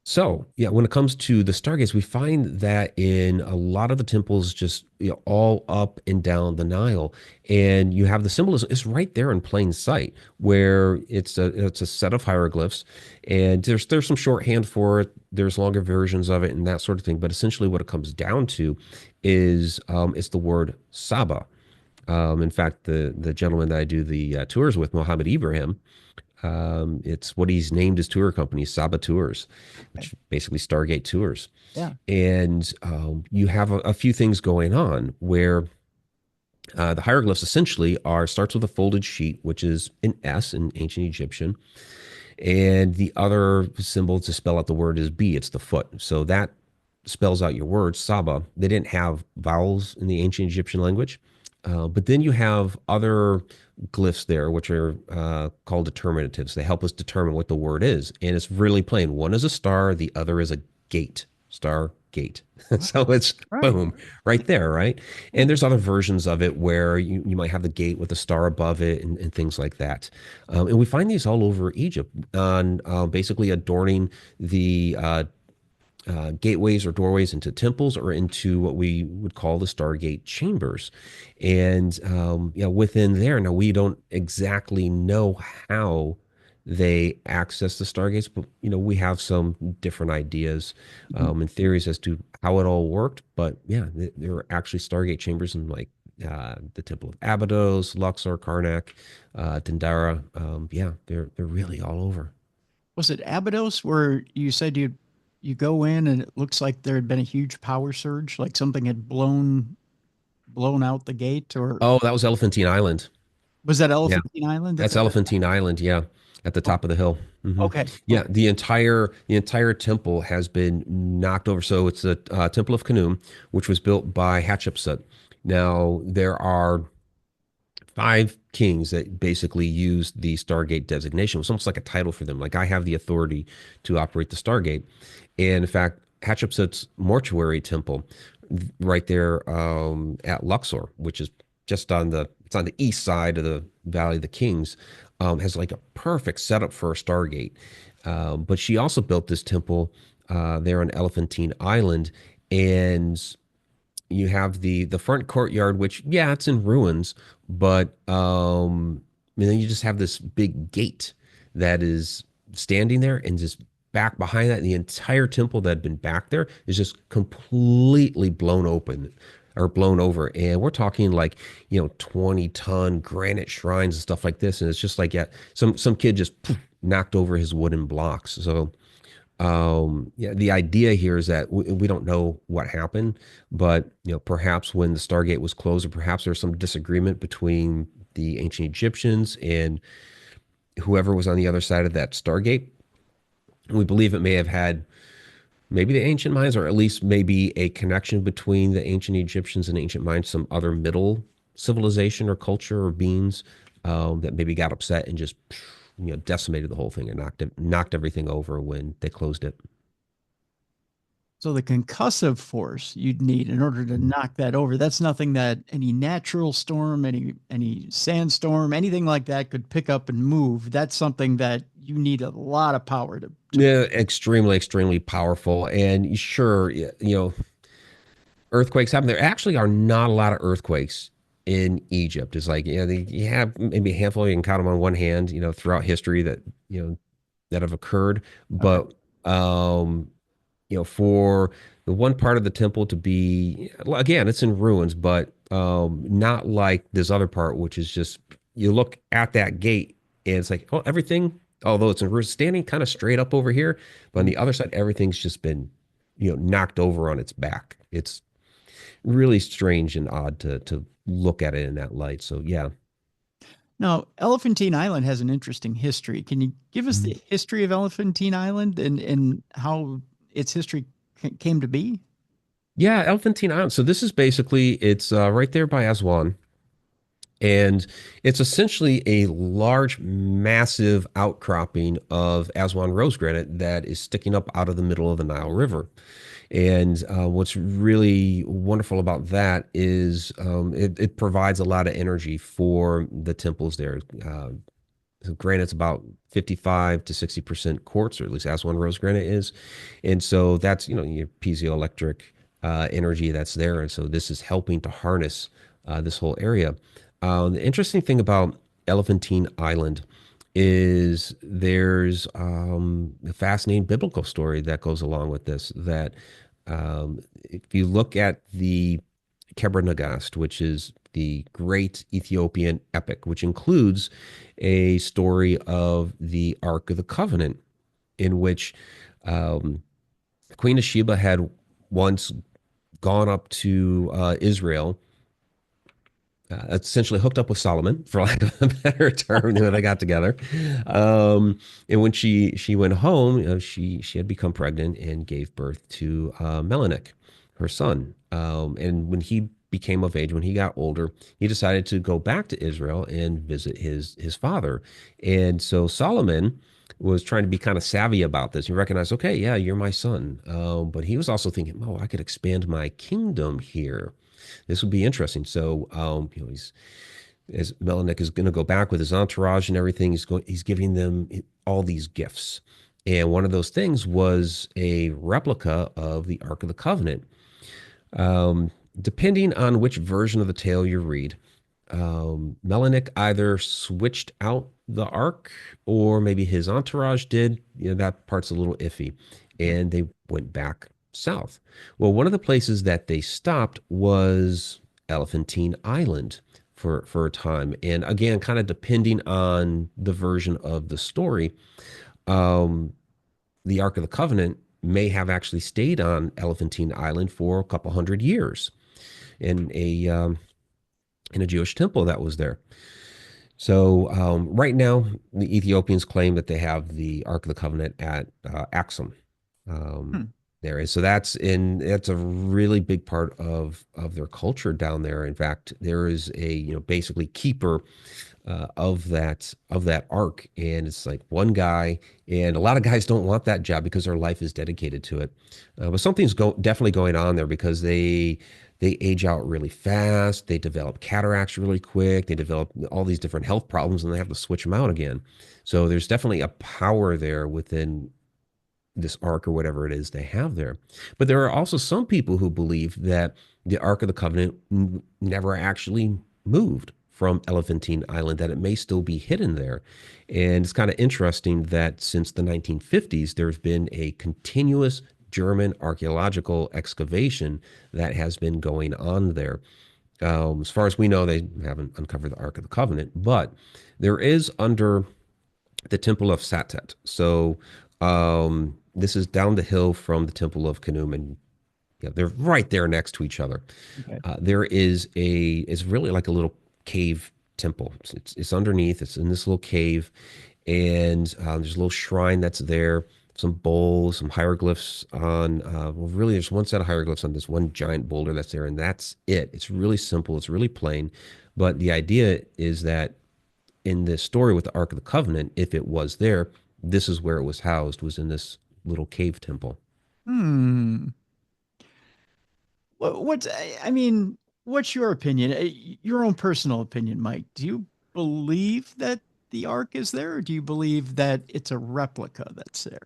So yeah, when it comes to the Stargates, we find that in a lot of the temples, just all up and down the Nile, and you have the symbolism. It's right there in plain sight, where it's a set of hieroglyphs, and there's some shorthand for it. There's longer versions of it and that sort of thing. But essentially, what it comes down to is it's the word Saba. In fact, the gentleman that I do the tours with, Mohammed Ibrahim, it's what he's named his tour company, Saba Tours, which basically Stargate Tours. yeah. And you have a few things going on where the hieroglyphs essentially starts with a folded sheet, which is an S in ancient Egyptian. And the other symbol to spell out the word is B, it's the foot. So that spells out your word, Saba. They didn't have vowels in the ancient Egyptian language. But then you have other glyphs there, which are called determinatives. They help us determine what the word is. And it's really plain. One is a star, the other is a gate. Star, Gate. Right. So it's Right. boom, right there, right? Yeah. And there's other versions of it where you might have the gate with a star above it and things like that. And we find these all over Egypt on basically adorning the gateways or doorways into temples or into what we would call the Stargate chambers. And within there, now we don't exactly know how they access the Stargates, but we have some different ideas Mhm. and theories as to how it all worked. But yeah, there are actually Stargate chambers in like the Temple of Abydos, Luxor, Karnak, Dendera. Yeah, they're really all over. Was it Abydos where you said you go in and it looks like there had been a huge power surge, like something had blown out the gate, or Oh, that was Elephantine Island. was that Yeah. Elephantine Island? That's Elephantine Island, yeah, at the Oh, top of the hill. okay. Yeah, Okay. the entire temple has been knocked over. So it's the Temple of Khnum, which was built by Hatshepsut. Now there are five kings that basically used the Stargate designation. It was almost like a title for them. Like I have the authority to operate the Stargate. And in fact, Hatshepsut's mortuary temple, right there at Luxor, which is just on the east side of the Valley of the Kings, has like a perfect setup for a Stargate. But she also built this temple there on Elephantine Island, and you have the front courtyard, which yeah, it's in ruins, but and then you just have this big gate that is standing there, and just back behind that, the entire temple that had been back there is just completely blown open or blown over. And we're talking like 20-ton granite shrines and stuff like this. And it's just like, yeah, some kid just poof, knocked over his wooden blocks. So yeah, the idea here is that we don't know what happened, but perhaps when the Stargate was closed, or perhaps there's some disagreement between the ancient Egyptians and whoever was on the other side of that Stargate. We believe it may have had maybe the ancient Mayans, or at least maybe a connection between the ancient Egyptians and ancient Mayans, some other middle civilization or culture or beings that maybe got upset and just decimated the whole thing and knocked everything over when they closed it. So the concussive force you'd need in order to knock that over, that's nothing that any natural storm, any sandstorm, anything like that could pick up and move. That's something that you need a lot of power to Yeah, extremely, extremely powerful. And sure, earthquakes happen. There actually are not a lot of earthquakes in Egypt. It's like, you have maybe a handful, you can count them on one hand, throughout history that have occurred. Okay. But, for the one part of the temple to be, again, it's in ruins, but not like this other part, which is just, you look at that gate and it's like, oh, everything, although it's in ruins, standing kind of straight up over here, but on the other side, everything's just been, knocked over on its back. It's really strange and odd to look at it in that light. So yeah. Now, Elephantine Island has an interesting history. Can you give us the history of Elephantine Island and how its history came to be? Yeah, Elephantine Island. So this is basically it's right there by Aswan. And it's essentially a large, massive outcropping of Aswan rose granite that is sticking up out of the middle of the Nile River. And what's really wonderful about that is it provides a lot of energy for the temples there. So granite's about 55 to 60% quartz, or at least Aswan rose granite is. And so that's, your piezoelectric energy that's there. And so this is helping to harness this whole area. The interesting thing about Elephantine Island is there's a fascinating biblical story that goes along with this. That if you look at the Kebra Nagast, which is the great Ethiopian epic, which includes a story of the Ark of the Covenant, in which Queen of Sheba had once gone up to Israel, essentially hooked up with Solomon, for lack of a better term, when they got together. And when she went home, she had become pregnant and gave birth to Melanek, her son. And when he became of age, when he got older, he decided to go back to Israel and visit his father. And so Solomon was trying to be kind of savvy about this. He recognized, okay, yeah, you're my son. But he was also thinking, oh, I could expand my kingdom here. This would be interesting. So, he's as Melanek is going to go back with his entourage and everything. He's giving them all these gifts. And one of those things was a replica of the Ark of the Covenant. Depending on which version of the tale you read, Melanek either switched out the Ark or maybe his entourage did. That part's a little iffy. And they went back south. Well, one of the places that they stopped was Elephantine Island for a time. And again, kind of depending on the version of the story, um, the Ark of the Covenant may have actually stayed on Elephantine Island for a couple hundred years in a Jewish temple that was there. So right now, the Ethiopians claim that they have the Ark of the Covenant at Axum. Um, Hmm. there is so that's a really big part of their culture down there. In fact, there is a basically keeper of that ark, and it's like one guy, and a lot of guys don't want that job because their life is dedicated to it. But something's definitely going on there because they age out really fast. They develop cataracts really quick. They develop all these different health problems, and they have to switch them out again. So there's definitely a power there within this ark or whatever it is they have there. But there are also some people who believe that the Ark of the Covenant never actually moved from Elephantine Island, that it may still be hidden there. And it's kind of interesting that since the 1950s, there's been a continuous German archaeological excavation that has been going on there. As far as we know, they haven't uncovered the Ark of the Covenant, but there is under the Temple of Satet. So this is down the hill from the Temple of Khnum, and they're right there next to each other. Okay. There is it's really like a little cave temple. It's underneath. It's in this little cave, and there's a little shrine that's there. Some bowls, some hieroglyphs on. Well, really, there's one set of hieroglyphs on this one giant boulder that's there, and that's it. It's really simple. It's really plain, but the idea is that in this story with the Ark of the Covenant, if it was there, this is where it was housed, was in this little cave temple. Hmm. What's I mean, what's your opinion? Your own personal opinion, Mike. Do you believe that the Ark is there, or do you believe that it's a replica that's there?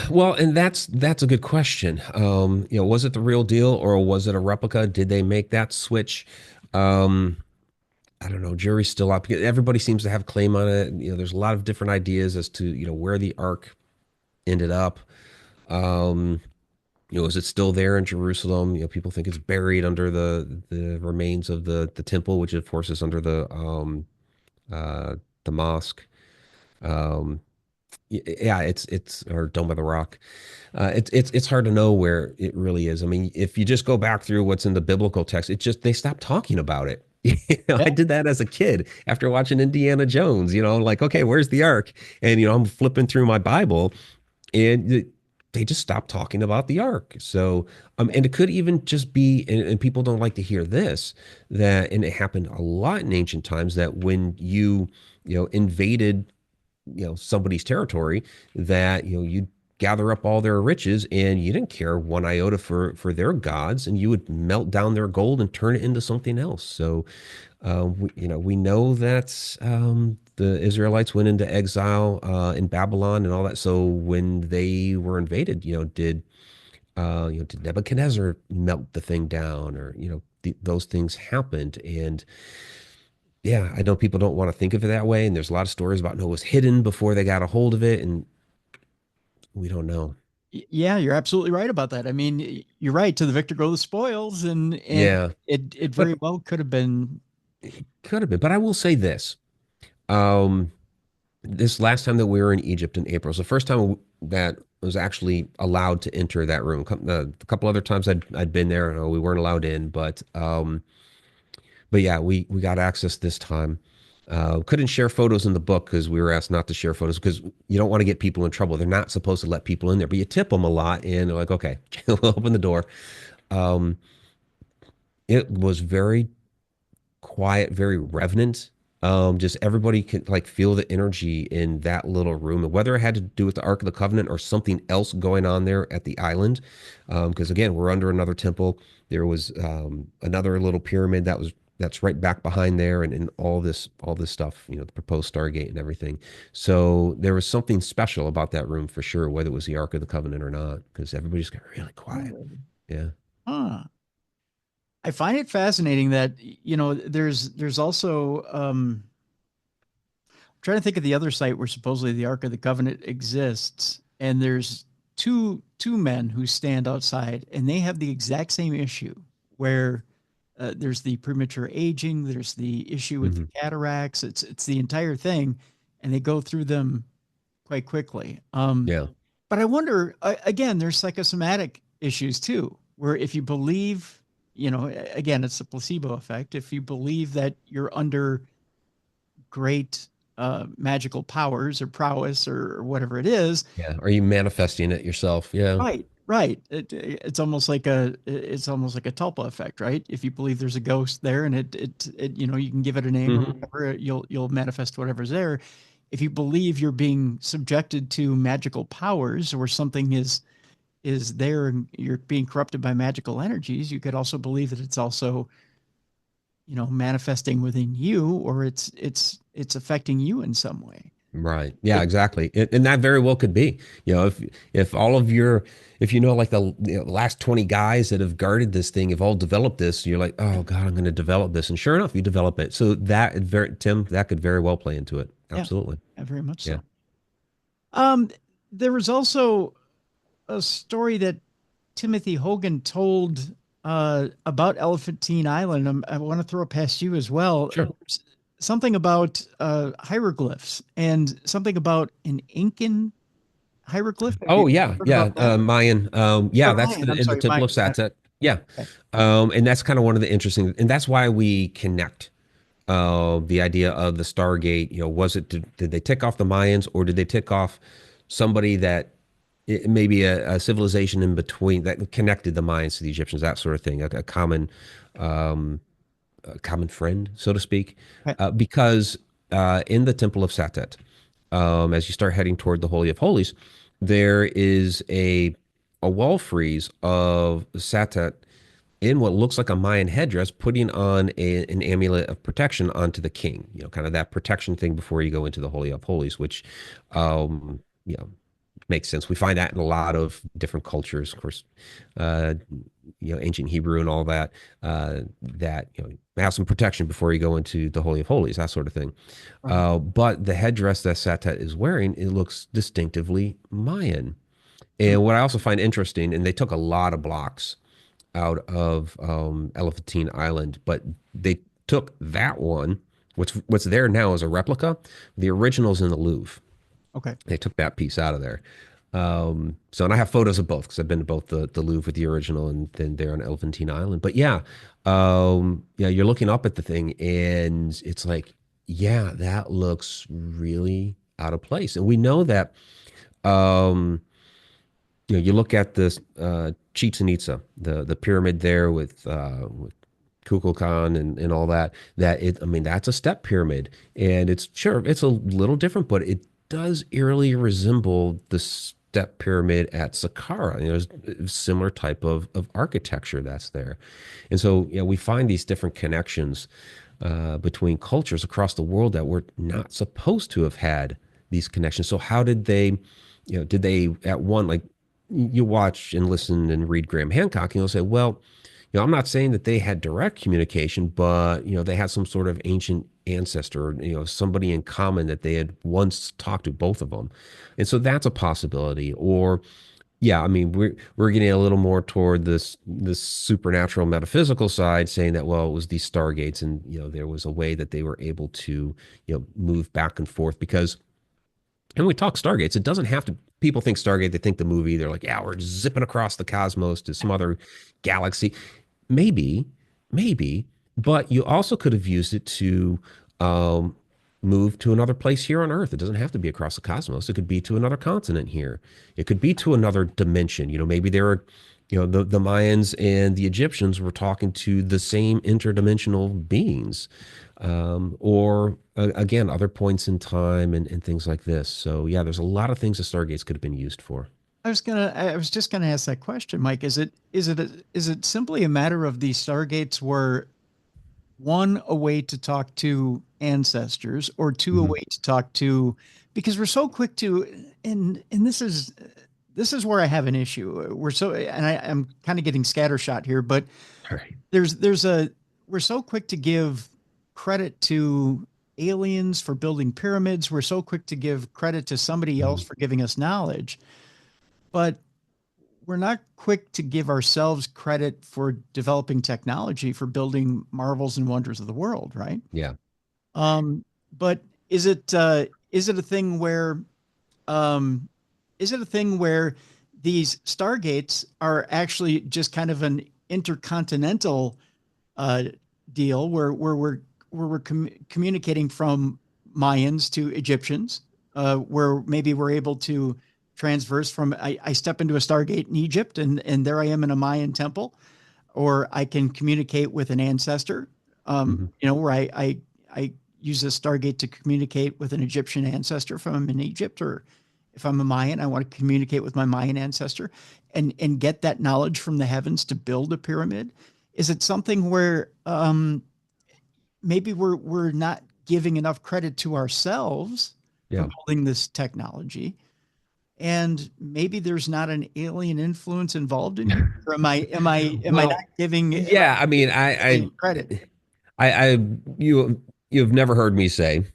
Well, and that's a good question. Was it the real deal or was it a replica? Did they make that switch? Um, I don't know. Jury's still up. Everybody seems to have claim on it. There's a lot of different ideas as to where the ark ended up. Um, is it still there in Jerusalem? People think it's buried under the remains of the temple, which of course is under uh the mosque. Um, yeah, it's or Dome of the Rock. It's hard to know where it really is. I mean, if you just go back through what's in the biblical text, it just they stopped talking about it. I Yeah. did that as a kid after watching Indiana Jones. Like, okay, where's the ark? And I'm flipping through my Bible, and they just stopped talking about the ark. So, and it could even just be, and people don't like to hear this, that, and it happened a lot in ancient times, that when you invaded somebody's territory, that you'd gather up all their riches and you didn't care one iota for their gods, and you would melt down their gold and turn it into something else. So we know that the Israelites went into exile in Babylon and all that. So when they were invaded, did Nebuchadnezzar melt the thing down, or those things happened. And yeah, I know people don't want to think of it that way, and there's a lot of stories about no, it was hidden before they got a hold of it, and we don't know. Yeah, you're absolutely right about that. I mean, you're right. To the victor go the spoils, and Yeah, it very but well could have been. it could have been. But I will say this: um, this last time that we were in Egypt in April was the first time that I was actually allowed to enter that room. A couple other times I'd been there, and we weren't allowed in, but yeah, we got access this time. Couldn't share photos in the book because we were asked not to share photos because you don't want to get people in trouble. They're not supposed to let people in there, but you tip them a lot, and they're like, okay, we'll open the door. Um, it was very quiet, very reverent. Just everybody could like feel the energy in that little room, and whether it had to do with the Ark of the Covenant or something else going on there at the island. Because again, we're under another temple. There was another little pyramid that's right back behind there, and all this stuff, the proposed Stargate and everything. So there was something special about that room for sure, whether it was the Ark of the Covenant or not, because everybody just got really quiet. Really? Yeah. Huh. I find it fascinating that there's also I'm trying to think of the other site where supposedly the Ark of the Covenant exists, and there's two men who stand outside, and they have the exact same issue where there's the premature aging, there's the issue with the Hmm. cataracts, it's the entire thing, and they go through them quite quickly. Yeah. But I wonder again, there's psychosomatic issues too, where if you believe, again, it's a placebo effect. If you believe that you're under great magical powers or prowess or whatever it is. Yeah. Are you manifesting it yourself? Yeah. Right, right. It's almost like a tulpa effect, right? If you believe there's a ghost there and you can give it a name or Hmm. whatever, you'll manifest whatever's there. If you believe you're being subjected to magical powers or something is there and you're being corrupted by magical energies, you could also believe that it's also manifesting within you, or it's affecting you in some way. Right. Yeah, It, exactly. And that very well could be. If all of your if like the last 20 guys that have guarded this thing have all developed this, you're like, "Oh God, I'm going to develop this." And sure enough, you develop it. So Tim, that could very well play into it. yeah, Absolutely. very much Yeah. so. Um, there was also a story that Timothy Hogan told about Elephantine Island. I want to throw it past you as well. Sure. Something about hieroglyphs and something about an Incan hieroglyph. Have you Oh yeah, heard yeah. about that? Mayan. Yeah, Or that's Mayan, I'm in the sorry, Temple of Mayan. Yeah. Satet. Yeah. Okay. And that's kind of one of the interesting, and that's why we connect the idea of the Stargate. Was it did they tick off the Mayans, or did they tick off somebody that maybe a civilization in between that connected the Mayans to the Egyptians, that sort of thing, um, a common friend, so to speak, Okay. because in the Temple of Satet, as you start heading toward the Holy of Holies, there is a wall frieze of Satet in what looks like a Mayan headdress, putting on an amulet of protection onto the king. Kind of that protection thing before you go into the Holy of Holies, which, um, you know, makes sense. We find that in a lot of different cultures, of course, uh, ancient Hebrew and all that. That have some protection before you go into the Holy of Holies, that sort of thing. Right. But the headdress that Satet is wearing, it looks distinctively Mayan. Hmm. And what I also find interesting, and they took a lot of blocks out of Elephantine Island, but they took that one. What's there now is a replica. The original's in the Louvre. Okay. They took that piece out of there. And I have photos of both because I've been to both the Louvre with the original and then there on Elephantine Island. But yeah, you're looking up at the thing and it's like, yeah, that looks really out of place. And we know that, um, you look at this Chichen Itza, the pyramid there with Kukulkan and all that. I mean, that's a step pyramid, and it's a little different, but it does eerily resemble the step pyramid at Saqqara. There's a similar type of architecture that's there, and so we find these different connections between cultures across the world that were not supposed to have had these connections. So how did they? Did they at one like you watch and listen and read Graham Hancock, and you'll say, well, I'm not saying that they had direct communication, but they had some sort of ancient ancestor, somebody in common that they had once talked to, both of them, and so that's a possibility. Or, yeah, I mean, we're getting a little more toward this supernatural metaphysical side, saying that well, it was these stargates, and there was a way that they were able to move back and forth because. And we talk Stargates. It doesn't have to. People think Stargate. They think the movie. They're like, yeah, we're zipping across the cosmos to some other galaxy. Maybe, maybe, but you also could have used it to um, move to another place here on Earth. It doesn't have to be across the cosmos. It could be to another continent here. It could be to another dimension. Maybe there are The Mayans and the Egyptians were talking to the same interdimensional beings, or again, other points in time and things like this. So yeah, there's a lot of things the Stargates could have been used for. I was just gonna ask that question, Mike. Is it simply a matter of these stargates were one, a way to talk to ancestors, or two, a Hmm. way to talk to, because we're so quick to, and this is where I have an issue. We're so, and I'm kind of getting scattershot here, but All right. there's a, we're so quick to give credit to aliens for building pyramids. We're so quick to give credit to somebody else Mhm. for giving us knowledge, but we're not quick to give ourselves credit for developing technology for building marvels and wonders of the world, right? Yeah. But is it a thing where um, is it a thing where these stargates are actually just kind of an intercontinental uh, deal where we're communicating from Mayans to Egyptians, where maybe we're able to transverse from I step into a stargate in Egypt and there I am in a Mayan temple, or I can communicate with an ancestor, Hmm. where I use a stargate to communicate with an Egyptian ancestor from I'm in Egypt, or if I'm a Mayan, I want to communicate with my Mayan ancestor and get that knowledge from the heavens to build a pyramid. Is it something where maybe we're not giving enough credit to ourselves for Yeah. building this technology? And maybe there's not an alien influence involved in here, or am I not Well, giving yeah. I mean, alien credit? I, you've never heard me say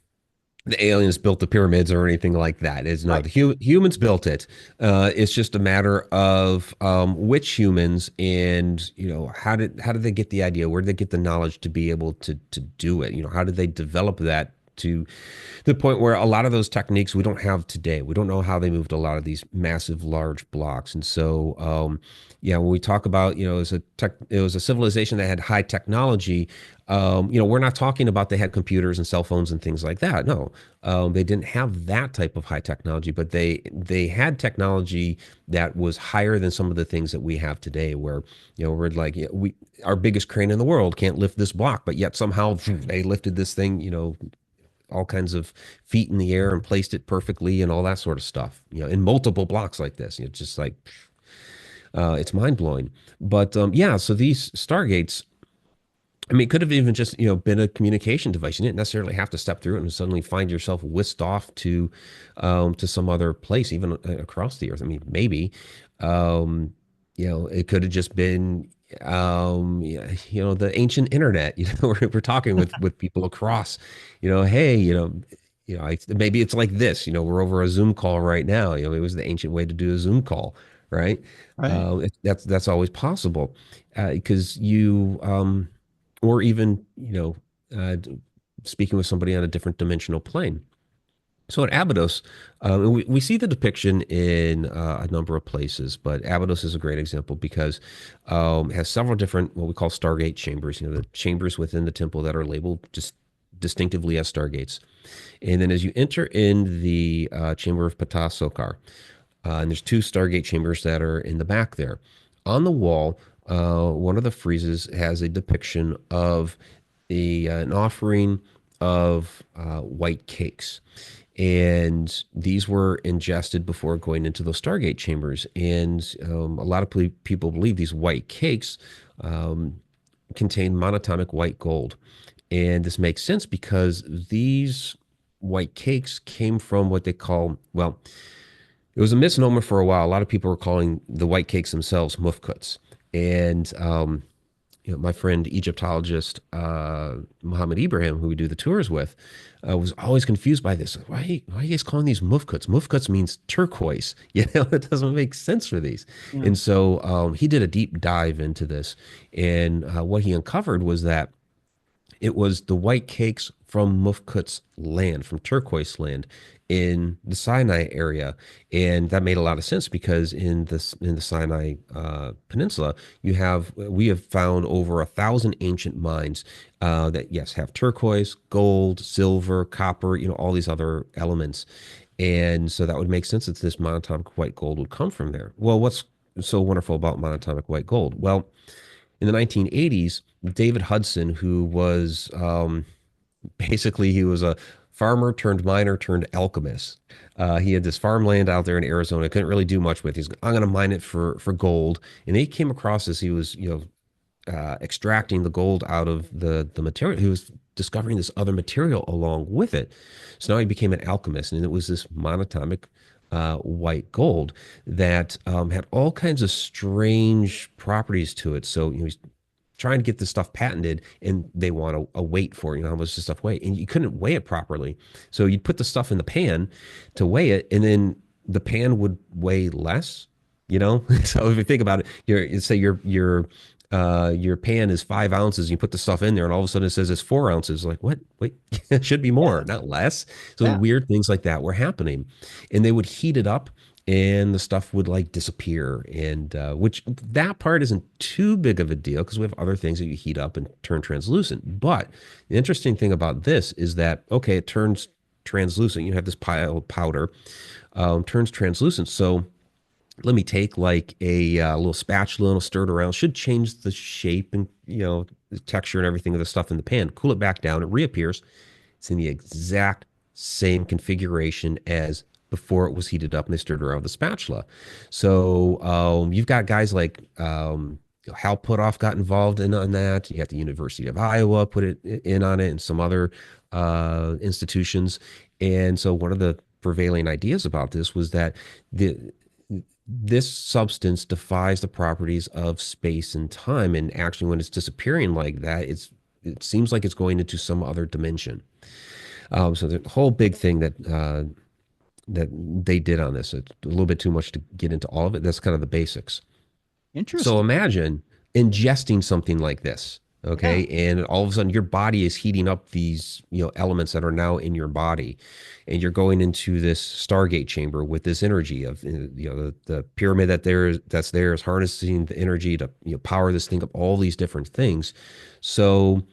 the aliens built the pyramids or anything like that. Is no, Right. the humans built it. It's just a matter of which humans and how did they get the idea? Where did they get the knowledge to be able to do it? How did they develop that to the point where a lot of those techniques we don't have today. We don't know how they moved a lot of these massive, large blocks. And so, yeah, when we talk about, it was a civilization that had high technology. We're not talking about they had computers and cell phones and things like that. No, they didn't have that type of high technology, but they had technology that was higher than some of the things that we have today. Where we're like, we our biggest crane in the world can't lift this block, but yet somehow they lifted this thing, all kinds of feet in the air and placed it perfectly and all that sort of stuff, in multiple blocks like this. Just like it's mind blowing. But yeah, so these Stargates, I mean, it could have even just been a communication device. You didn't necessarily have to step through it and suddenly find yourself whisked off to some other place, even across the earth. I mean, maybe it could have just been the ancient internet. We're talking with people across. Hey, maybe it's like this. We're over a Zoom call right now. It was the ancient way to do a Zoom call, right? Right. That's always possible because or even speaking with somebody on a different dimensional plane. So at Abydos, and we see the depiction in a number of places, but Abydos is a great example because it has several different what we call Stargate chambers. The chambers within the temple that are labeled just distinctively as Stargates. And then as you enter in the chamber of Ptah Sokar, and there's two Stargate chambers that are in the back there. On the wall, one of the friezes has a depiction of an offering of white cakes. And these were ingested before going into those Stargate chambers. And a lot of people believe these white cakes um, contain monatomic white gold. And this makes sense because these white cakes came from what they call, well, it was a misnomer for a while. A lot of people were calling the white cakes themselves mufkuts. And my friend Egyptologist Muhammad Ibrahim, who we do the tours with, was always confused by this. Why are you guys calling these mufkuts? Mufkuts means turquoise. It doesn't make sense for these. Yeah. And so he did a deep dive into this, and what he uncovered was that it was the white cakes from Mufkut's land, from Turquoise land in the Sinai area, and that made a lot of sense because in the Sinai Peninsula, we have found over 1,000 ancient mines that yes have turquoise, gold, silver, copper, all these other elements, and so that would make sense that this monatomic white gold would come from there. Well, what's so wonderful about monatomic white gold? Well, in the 1980s, David Hudson, who was basically he was a farmer turned miner turned alchemist. He had this farmland out there in Arizona. Couldn't really do much with. He's I'm going to mine it for gold. And he came across as he was extracting the gold out of the material. He was discovering this other material along with it. So now he became an alchemist, and it was this monatomic white gold that had all kinds of strange properties to it. So he's trying to get this stuff patented, and they want a weight for it. How much does stuff weigh? And you couldn't weigh it properly. So you'd put the stuff in the pan to weigh it, and then the pan would weigh less. So if you think about it, say your pan is 5 ounces. You put the stuff in there, and all of a sudden it says it's 4 ounces. Like, what? Wait, it should be more, Yeah. not less. So Yeah. weird things like that were happening, and they would heat it up, and the stuff would like disappear. And which that part isn't too big of a deal because we have other things that you heat up and turn translucent. But the interesting thing about this is that okay, it turns translucent. You have this pile of powder, turns translucent. So let me take like a little spatula and stir it around. Should change the shape and the texture and everything of the stuff in the pan. Cool it back down. It reappears. It's in the exact same configuration as before it was heated up and they stirred around with the spatula. So you've got guys like Hal Puthoff got involved in on that. You have the University of Iowa put it in on it, and some other institutions. And so one of the prevailing ideas about this was that this substance defies the properties of space and time. And actually, when it's disappearing like that, it seems like it's going into some other dimension. So the whole big thing that they did on this, it's a little bit too much to get into all of it. That's kind of the basics. So Interesting. imagine ingesting something like this, Yeah. okay? And all of a sudden your body is heating up these, elements that are now in your body. And you're going into this Stargate chamber with this energy of, the pyramid that's there is harnessing the energy to, power this thing up, all these different things. So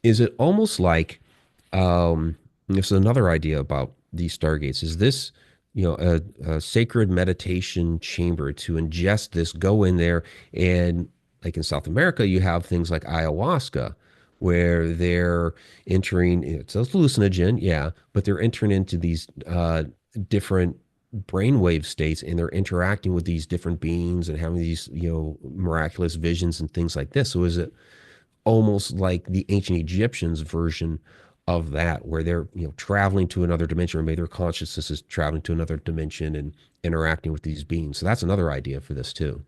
is it almost like, this is another idea about these Stargates, is this, a sacred meditation chamber to ingest this, go in there, and like in South America, you have things like ayahuasca, where they're entering, it's a hallucinogen, yeah, but they're entering into these different brainwave states, and they're interacting with these different beings and having these, miraculous visions and things like this. So is it almost like the ancient Egyptians version of that, where they're traveling to another dimension, or maybe their consciousness is traveling to another dimension and interacting with these beings? So that's another idea for this too.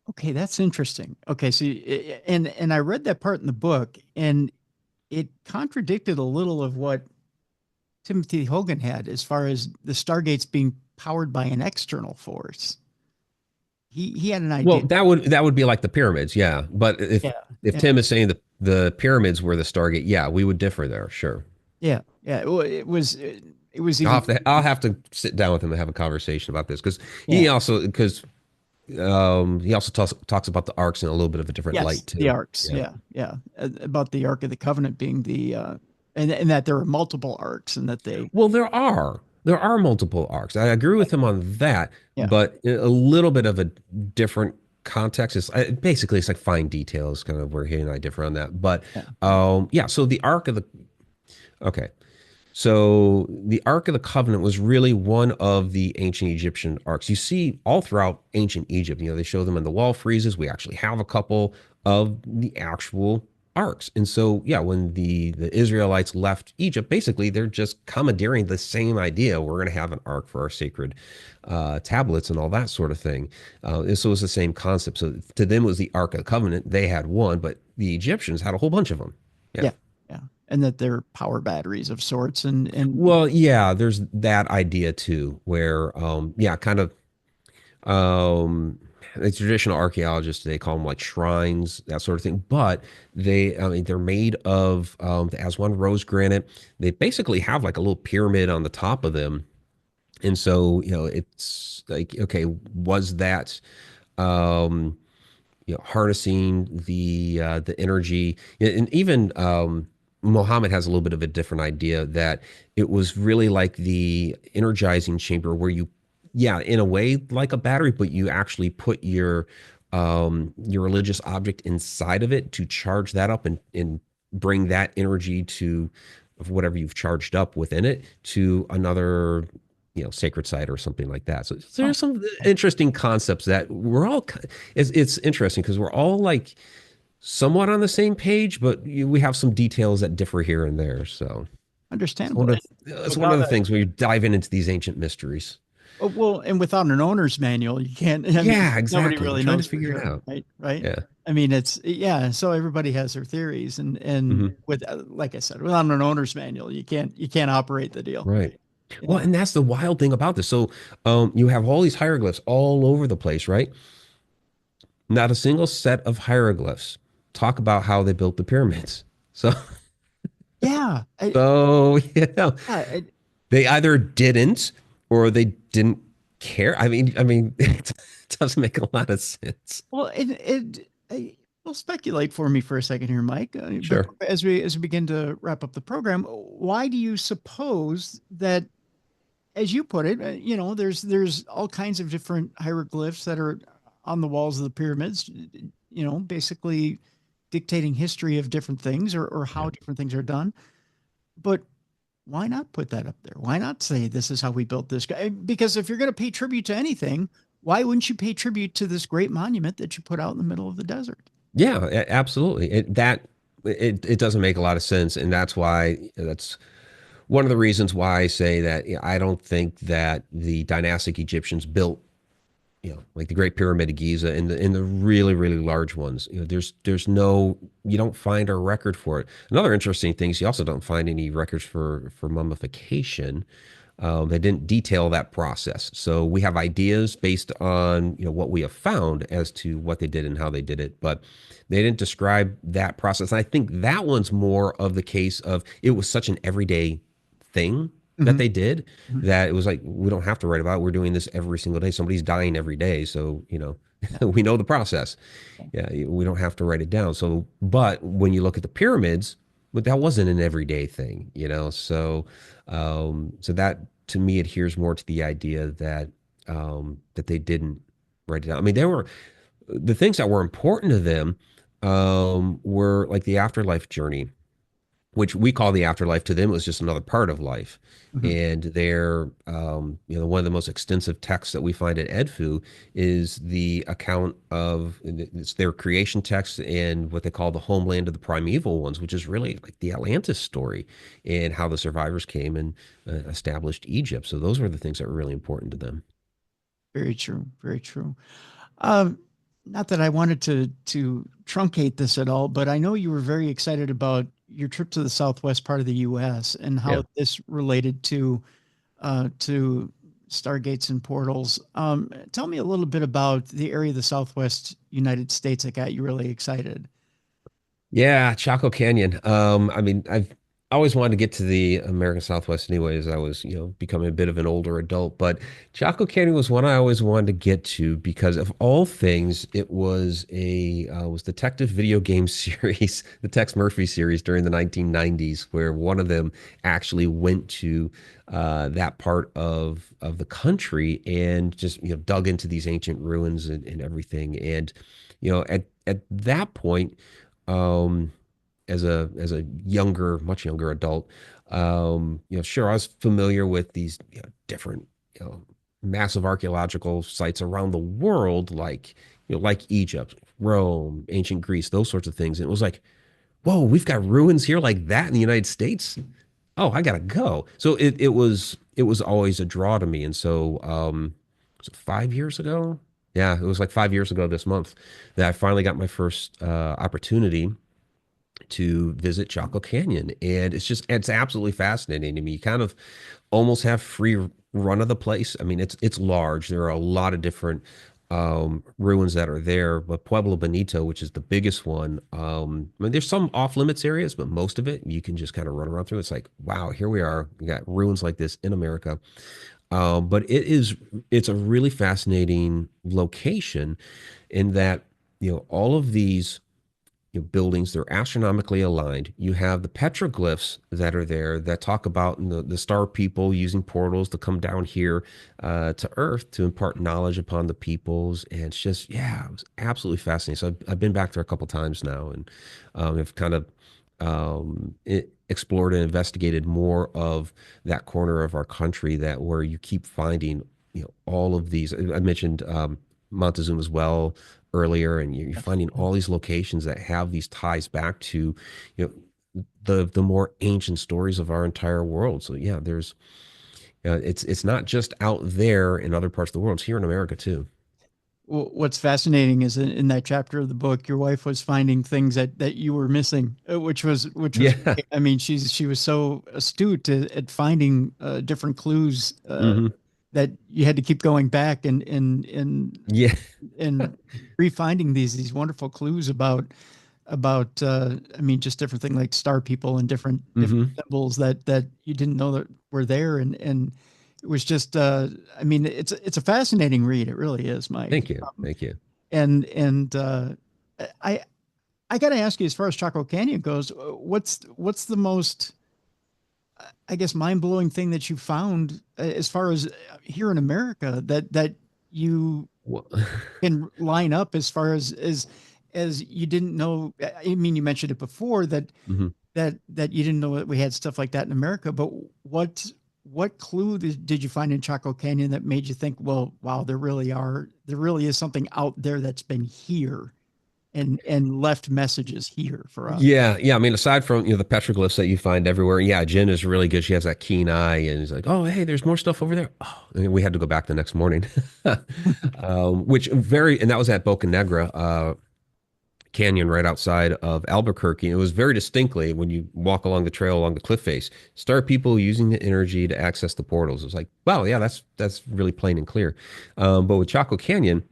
Okay, that's interesting. Okay, so and I read that part in the book, and it contradicted a little of what Timothy Hogan had as far as the Stargates being powered by an external force. He had an Well, idea. that would be like the pyramids, yeah. But if Yeah, if yeah, Tim is saying the pyramids were the Stargate, yeah, we would differ there, sure. yeah, yeah. Well, it was I'll even have to I'll have to sit down with him and have a conversation about this yeah. he also talks about the arcs in a little bit of a different Yes, light the too. arcs. Yeah. Yeah, yeah. About the Ark of the Covenant being and that there are multiple arcs and that they Well, there are multiple arcs. I agree with him on that, yeah, but a little bit of a different context. Basically it's like fine details, kind of where he and I differ on that. But yeah, yeah. yeah. So the arc of the okay. So the Ark of the Covenant was really one of the ancient Egyptian arcs. You see all throughout ancient Egypt, they show them in the wall friezes. We actually have a couple of the actual arcs. And so, yeah, when the Israelites left Egypt, basically they're just commandeering the same idea. We're going to have an ark for our sacred tablets and all that sort of thing. And so it's the same concept. So to them it was the Ark of the Covenant. They had one, but the Egyptians had a whole bunch of them. Yeah. Yeah, yeah. And that they're power batteries of sorts and Well, yeah, there's that idea too, where yeah, kind of the traditional archaeologists, they call them like shrines, that sort of thing. But I mean, they're made of the Aswan rose granite. They basically have like a little pyramid on the top of them, and so it's like, okay, was that harnessing the energy, and even Mohammed has a little bit of a different idea that it was really like the energizing chamber where you yeah, in a way like a battery, but you actually put your religious object inside of it to charge that up and bring that energy to of whatever you've charged up within it to another, sacred site or something like that. So Oh, there's some interesting concepts that it's interesting because we're all like somewhat on the same page, but we have some details that differ here and there. So it's understandable. one of And it's one of without the a things when you dive into these ancient mysteries. well, and without an owner's manual, you can't. I mean, Yeah, nobody exactly. We're really trying to knows for figure it sure, out. right? Right. Yeah. I mean, it's yeah. So everybody has their theories, and Hmm. with like I said, without an owner's manual, you can't operate the deal. Right. Well, Yeah. and that's the wild thing about this. So, you have all these hieroglyphs all over the place, right? Not a single set of hieroglyphs talk about how they built the pyramids. So, Yeah. so yeah, Yeah. they either didn't or they didn't care. I mean, it doesn't make a lot of sense. Well, will speculate for me for a second here, Mike. But Sure. as we begin to wrap up the program, why do you suppose that, as you put it, there's all kinds of different hieroglyphs that are on the walls of the pyramids, basically dictating history of different things or Yeah. how different things are done. But why not put that up there? Why not say this is how we built this guy? Because if you're going to pay tribute to anything, why wouldn't you pay tribute to this great monument that you put out in the middle of the desert? Yeah, absolutely. It doesn't make a lot of sense, and that's one of the reasons why I say that I don't think that the dynastic Egyptians built, like the Great Pyramid of Giza and the really really large ones. There's no you don't find a record for it. Another interesting thing is you also don't find any records for mummification. They didn't detail that process, so we have ideas based on what we have found as to what they did and how they did it, but they didn't describe that process. And I think that one's more of the case of it was such an everyday thing that Mm-hmm. they did Mm-hmm. that it was like we don't have to write about it. We're doing this every single day. Somebody's dying every day, so Yeah. we know the process. Yeah. Yeah, we don't have to write it down. So, but when you look at the pyramids, but that wasn't an everyday thing. So that to me adheres more to the idea that they didn't write it down. I mean, there were the things that were important to them were like the afterlife journey, which we call the afterlife. To them, it was just another part of life. Mm-hmm. And one of the most extensive texts that we find at Edfu is the account of it's their creation text and what they call the homeland of the primeval ones, which is really like the Atlantis story and how the survivors came and established Egypt. So those were the things that were really important to them. Very true. Very true. Um, Not that I wanted to truncate this at all, but I know you were very excited about your trip to the southwest part of the U.S. and Yeah. how this related to stargates and portals. Tell me a little bit about the area of the southwest United States that got you really excited. Yeah, Chaco Canyon. I mean, I've always wanted to get to the American Southwest anyway, as I was, becoming a bit of an older adult. But Chaco Canyon was one I always wanted to get to because of all things, it was a was detective video game series, the Tex Murphy series during the 1990s, where one of them actually went to that part of the country and just dug into these ancient ruins and everything. And at that point um, as a much younger adult. Sure, I was familiar with these different massive archaeological sites around the world, like Egypt, Rome, ancient Greece, those sorts of things. And it was like, whoa, we've got ruins here like that in the United States. Oh, I gotta go. So it was always a draw to me. And so was it 5 years ago? Yeah, it was like 5 years ago this month that I finally got my first opportunity to visit Chaco Canyon. And it's absolutely fascinating to me. You kind of almost have free run of the place. I mean, it's large. There are a lot of different ruins that are there, but Pueblo Bonito, which is the biggest one, I mean, there's some off limits areas, but most of it you can just kind of run around through. It's like, wow, here we are. We got ruins like this in America. But it's a really fascinating location in that, all of these buildings. They're astronomically aligned. You have the petroglyphs that are there that talk about the star people using portals to come down here to Earth to impart knowledge upon the peoples. And it's just, yeah, it was absolutely fascinating. So I've been back there a couple times now, and have kind of explored and investigated more of that corner of our country that where you keep finding, all of these. I mentioned Montezuma's Well earlier, and you're finding all these locations that have these ties back to, the more ancient stories of our entire world. So yeah, there's, it's not just out there in other parts of the world; it's here in America too. What's fascinating is in that chapter of the book, your wife was finding things that you were missing, which was Yeah. great. I mean, she was so astute at finding different clues Hmm. that you had to keep going back Yeah. and refinding these wonderful clues about I mean, just different things like star people and different Hmm. symbols that you didn't know that were there, and it was just I mean, it's a fascinating read. It really is, Mike. Thank you. Thank you. And I I got to ask you, as far as Chaco Canyon goes, what's the most, I guess, mind blowing thing that you found as far as here in America that you Well, can line up as far as you didn't know. I mean, you mentioned it before mhm. that you didn't know that we had stuff like that in America, but what clue did you find in Chaco Canyon that made you think, well, wow, there really is something out there that's been here and left messages here for us? Yeah, yeah. I mean, aside from the petroglyphs that you find everywhere, yeah, Jen is really good. She has that keen eye, and he's like, "Oh, hey, there's more stuff over there." Oh, and we had to go back the next morning, and that was at Boca Negra Canyon right outside of Albuquerque. And it was very distinctly when you walk along the trail along the cliff face, start people using the energy to access the portals. It was like, wow, yeah, that's really plain and clear. But with Chaco Canyon.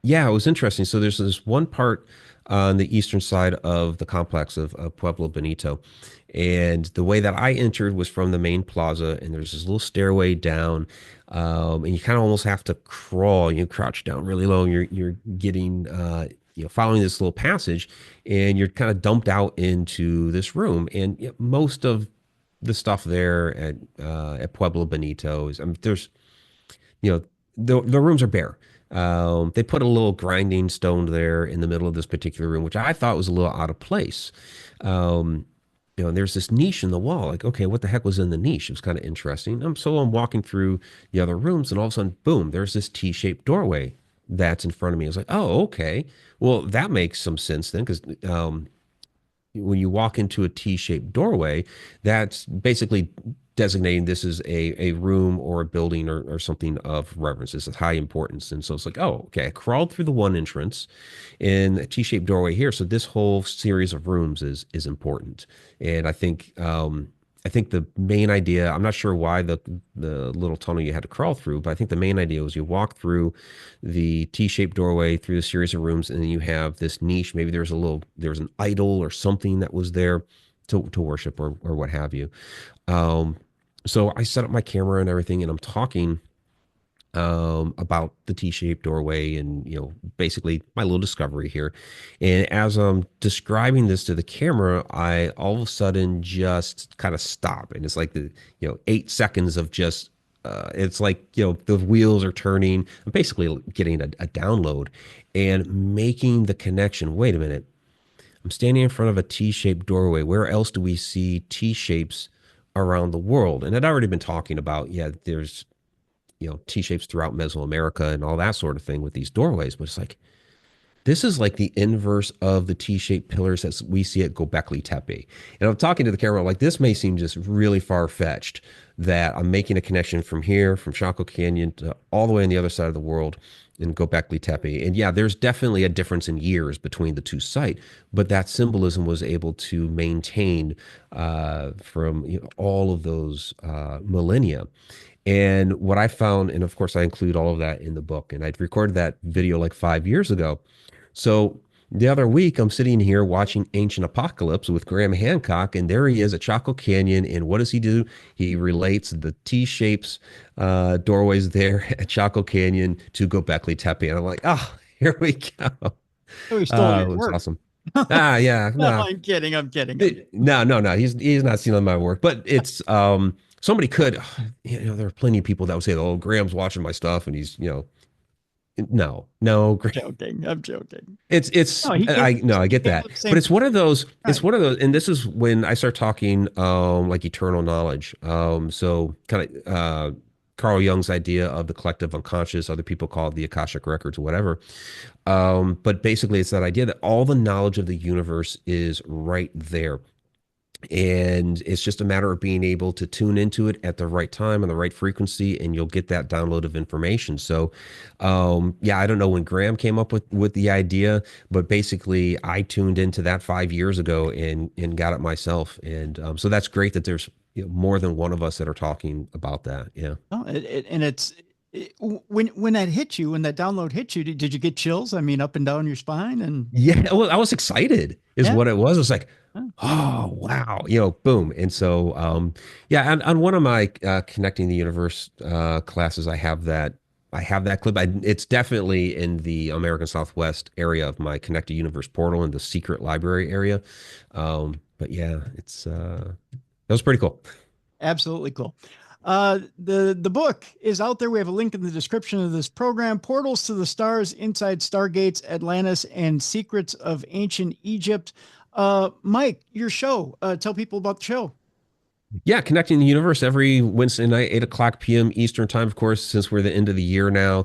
Yeah, it was interesting. So there's this one part on the eastern side of the complex of Pueblo Bonito. And the way that I entered was from the main plaza, and there's this little stairway down. And you kind of almost have to crawl, you crouch down really low, and you're getting following this little passage, and you're kind of dumped out into this room. And most of the stuff there at Pueblo Bonito is, I mean, there's you know, the rooms are bare. They put a little grinding stone there in the middle of this particular room, which I thought was a little out of place. Um, and there's this niche in the wall. Like, okay, what the heck was in the niche? It was kind of interesting. So I'm walking through the other rooms, and all of a sudden, boom, there's this T-shaped doorway that's in front of me. I was like, oh, okay. Well, that makes some sense then, because when you walk into a T-shaped doorway, that's basically designating this is a room or a building or something of reverence. This is high importance. And so it's like, oh, okay, I crawled through the one entrance in a T-shaped doorway here. So this whole series of rooms is important. And I think the main idea, I'm not sure why the little tunnel you had to crawl through, but I think the main idea was you walk through the T-shaped doorway through the series of rooms, and then you have this niche. Maybe there's an idol or something that was there to worship or what have you. Um, so I set up my camera and everything, and I'm talking about the T-shaped doorway and basically my little discovery here. And as I'm describing this to the camera, I all of a sudden just kind of stop, and it's like the 8 seconds of just. It's like the wheels are turning. I'm basically getting a download and making the connection. Wait a minute. I'm standing in front of a T-shaped doorway. Where else do we see T-shapes around the world? And I'd already been talking about, yeah, there's T-shapes throughout Mesoamerica and all that sort of thing with these doorways. But it's like, this is like the inverse of the T-shaped pillars that we see at Gobekli Tepe. And I'm talking to the camera like, this may seem just really far-fetched that I'm making a connection from here, from Chaco Canyon to all the way on the other side of the world in Gobekli Tepe. And yeah, there's definitely a difference in years between the two sites, but that symbolism was able to maintain from all of those millennia. And what I found, and of course I include all of that in the book, and I'd recorded that video like 5 years ago. So the other week, I'm sitting here watching Ancient Apocalypse with Graham Hancock, and there he is at Chaco Canyon. And what does he do? He relates the T-shapes doorways there at Chaco Canyon to Gobekli Tepe. And I'm like, oh, here we go. So we stole your It was work. awesome. Yeah, No, no. I'm kidding. I'm kidding. I'm kidding. No. He's not stealing my work, but it's somebody could, there are plenty of people that would say, "Oh, Graham's watching my stuff," and he's, no, Joking. I'm joking. it's No, he came. I no, I He get came that, with the but same. it's one of those. It's Right. one of those, and this is when I start talking like eternal knowledge. So kind of Carl Jung's idea of the collective unconscious. Other people call it the Akashic records, or whatever. But basically, it's that idea that all the knowledge of the universe is right there. And it's just a matter of being able to tune into it at the right time and the right frequency, and you'll get that download of information. So, yeah, I don't know when Graham came up with the idea, but basically, I tuned into that 5 years ago and got it myself. And so that's great that there's more than one of us that are talking about that. Yeah. Oh, and when that hit you, when that download hit you, did you get chills? I mean, up and down your spine, and Yeah, well, I was excited, is yeah. what it was. It was like, Oh, oh wow, boom. And so, yeah, on one of my connecting the universe classes, I have that clip. It's definitely in the American Southwest area of my Connected Universe portal in the secret library area. But yeah, it's that was pretty cool. absolutely cool. The book is out there. We have a link in the description of this program. Portals to the Stars, Inside Stargates, Atlantis, and Secrets of Ancient Egypt. Mike, your show. Tell people about the show. Yeah, connecting the universe every Wednesday night, 8 o'clock p.m. Eastern time. Of course, since we're the end of the year now,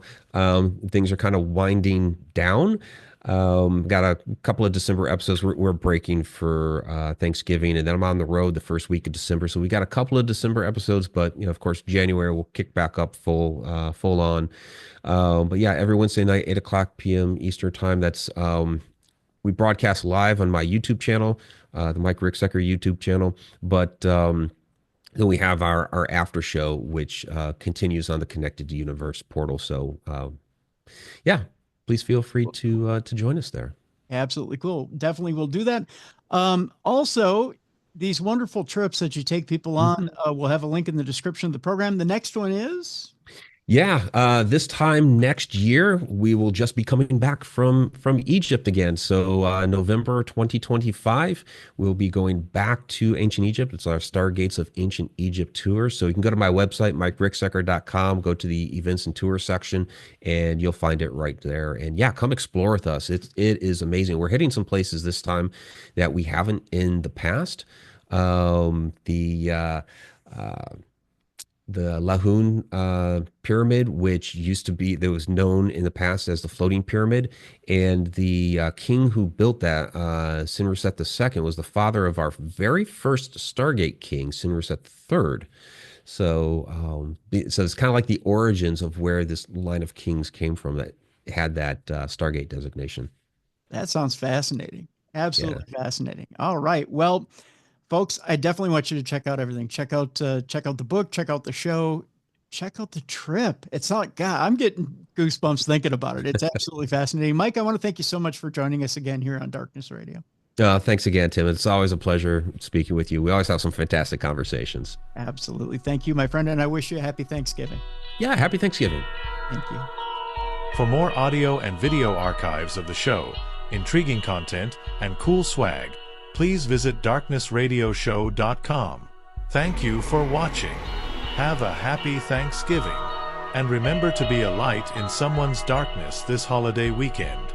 things are kind of winding down. Got a couple of December episodes we're breaking for Thanksgiving, and then I'm on the road the first week of December. So we got a couple of December episodes, but of course, January we'll kick back up full on. But yeah, every Wednesday night, 8 o'clock p.m. Eastern time. That's we broadcast live on my YouTube channel, the Mike Ricksecker YouTube channel, but then we have our after show, which continues on the Connected Universe portal. So yeah, please feel free to join us there. Absolutely cool. Definitely will do that. Also, these wonderful trips that you take people on, we'll have a link in the description of the program. The next one is Yeah, this time next year we will just be coming back from Egypt again. So November 2025, we'll be going back to ancient Egypt. It's our Stargates of Ancient Egypt tour. So you can go to my website, mikericksecker.com, go to the events and tour section, and you'll find it right there. And yeah, come explore with us. It is amazing. We're hitting some places this time that we haven't in the past. The Lahoun pyramid, which used to be, that was known in the past as the floating pyramid. And the king who built that, Sinruset II, was the father of our very first Stargate king, Sinruset III. So, so it's kind of like the origins of where this line of kings came from that had that Stargate designation. that sounds fascinating. Yeah. Absolutely fascinating. All right. Well, folks, I definitely want you to check out everything. Check out the book, check out the show, check out the trip. It's not God, I'm getting goosebumps thinking about it. It's absolutely fascinating. Mike, I want to thank you so much for joining us again here on Darkness Radio. Thanks again, Tim. It's always a pleasure speaking with you. We always have some fantastic conversations. Absolutely. Thank you, my friend, and I wish you a happy Thanksgiving. Yeah, happy Thanksgiving. Thank you. For more audio and video archives of the show, intriguing content, and cool swag, please visit darknessradioshow.com. Thank you for watching. Have a happy Thanksgiving. And remember to be a light in someone's darkness this holiday weekend.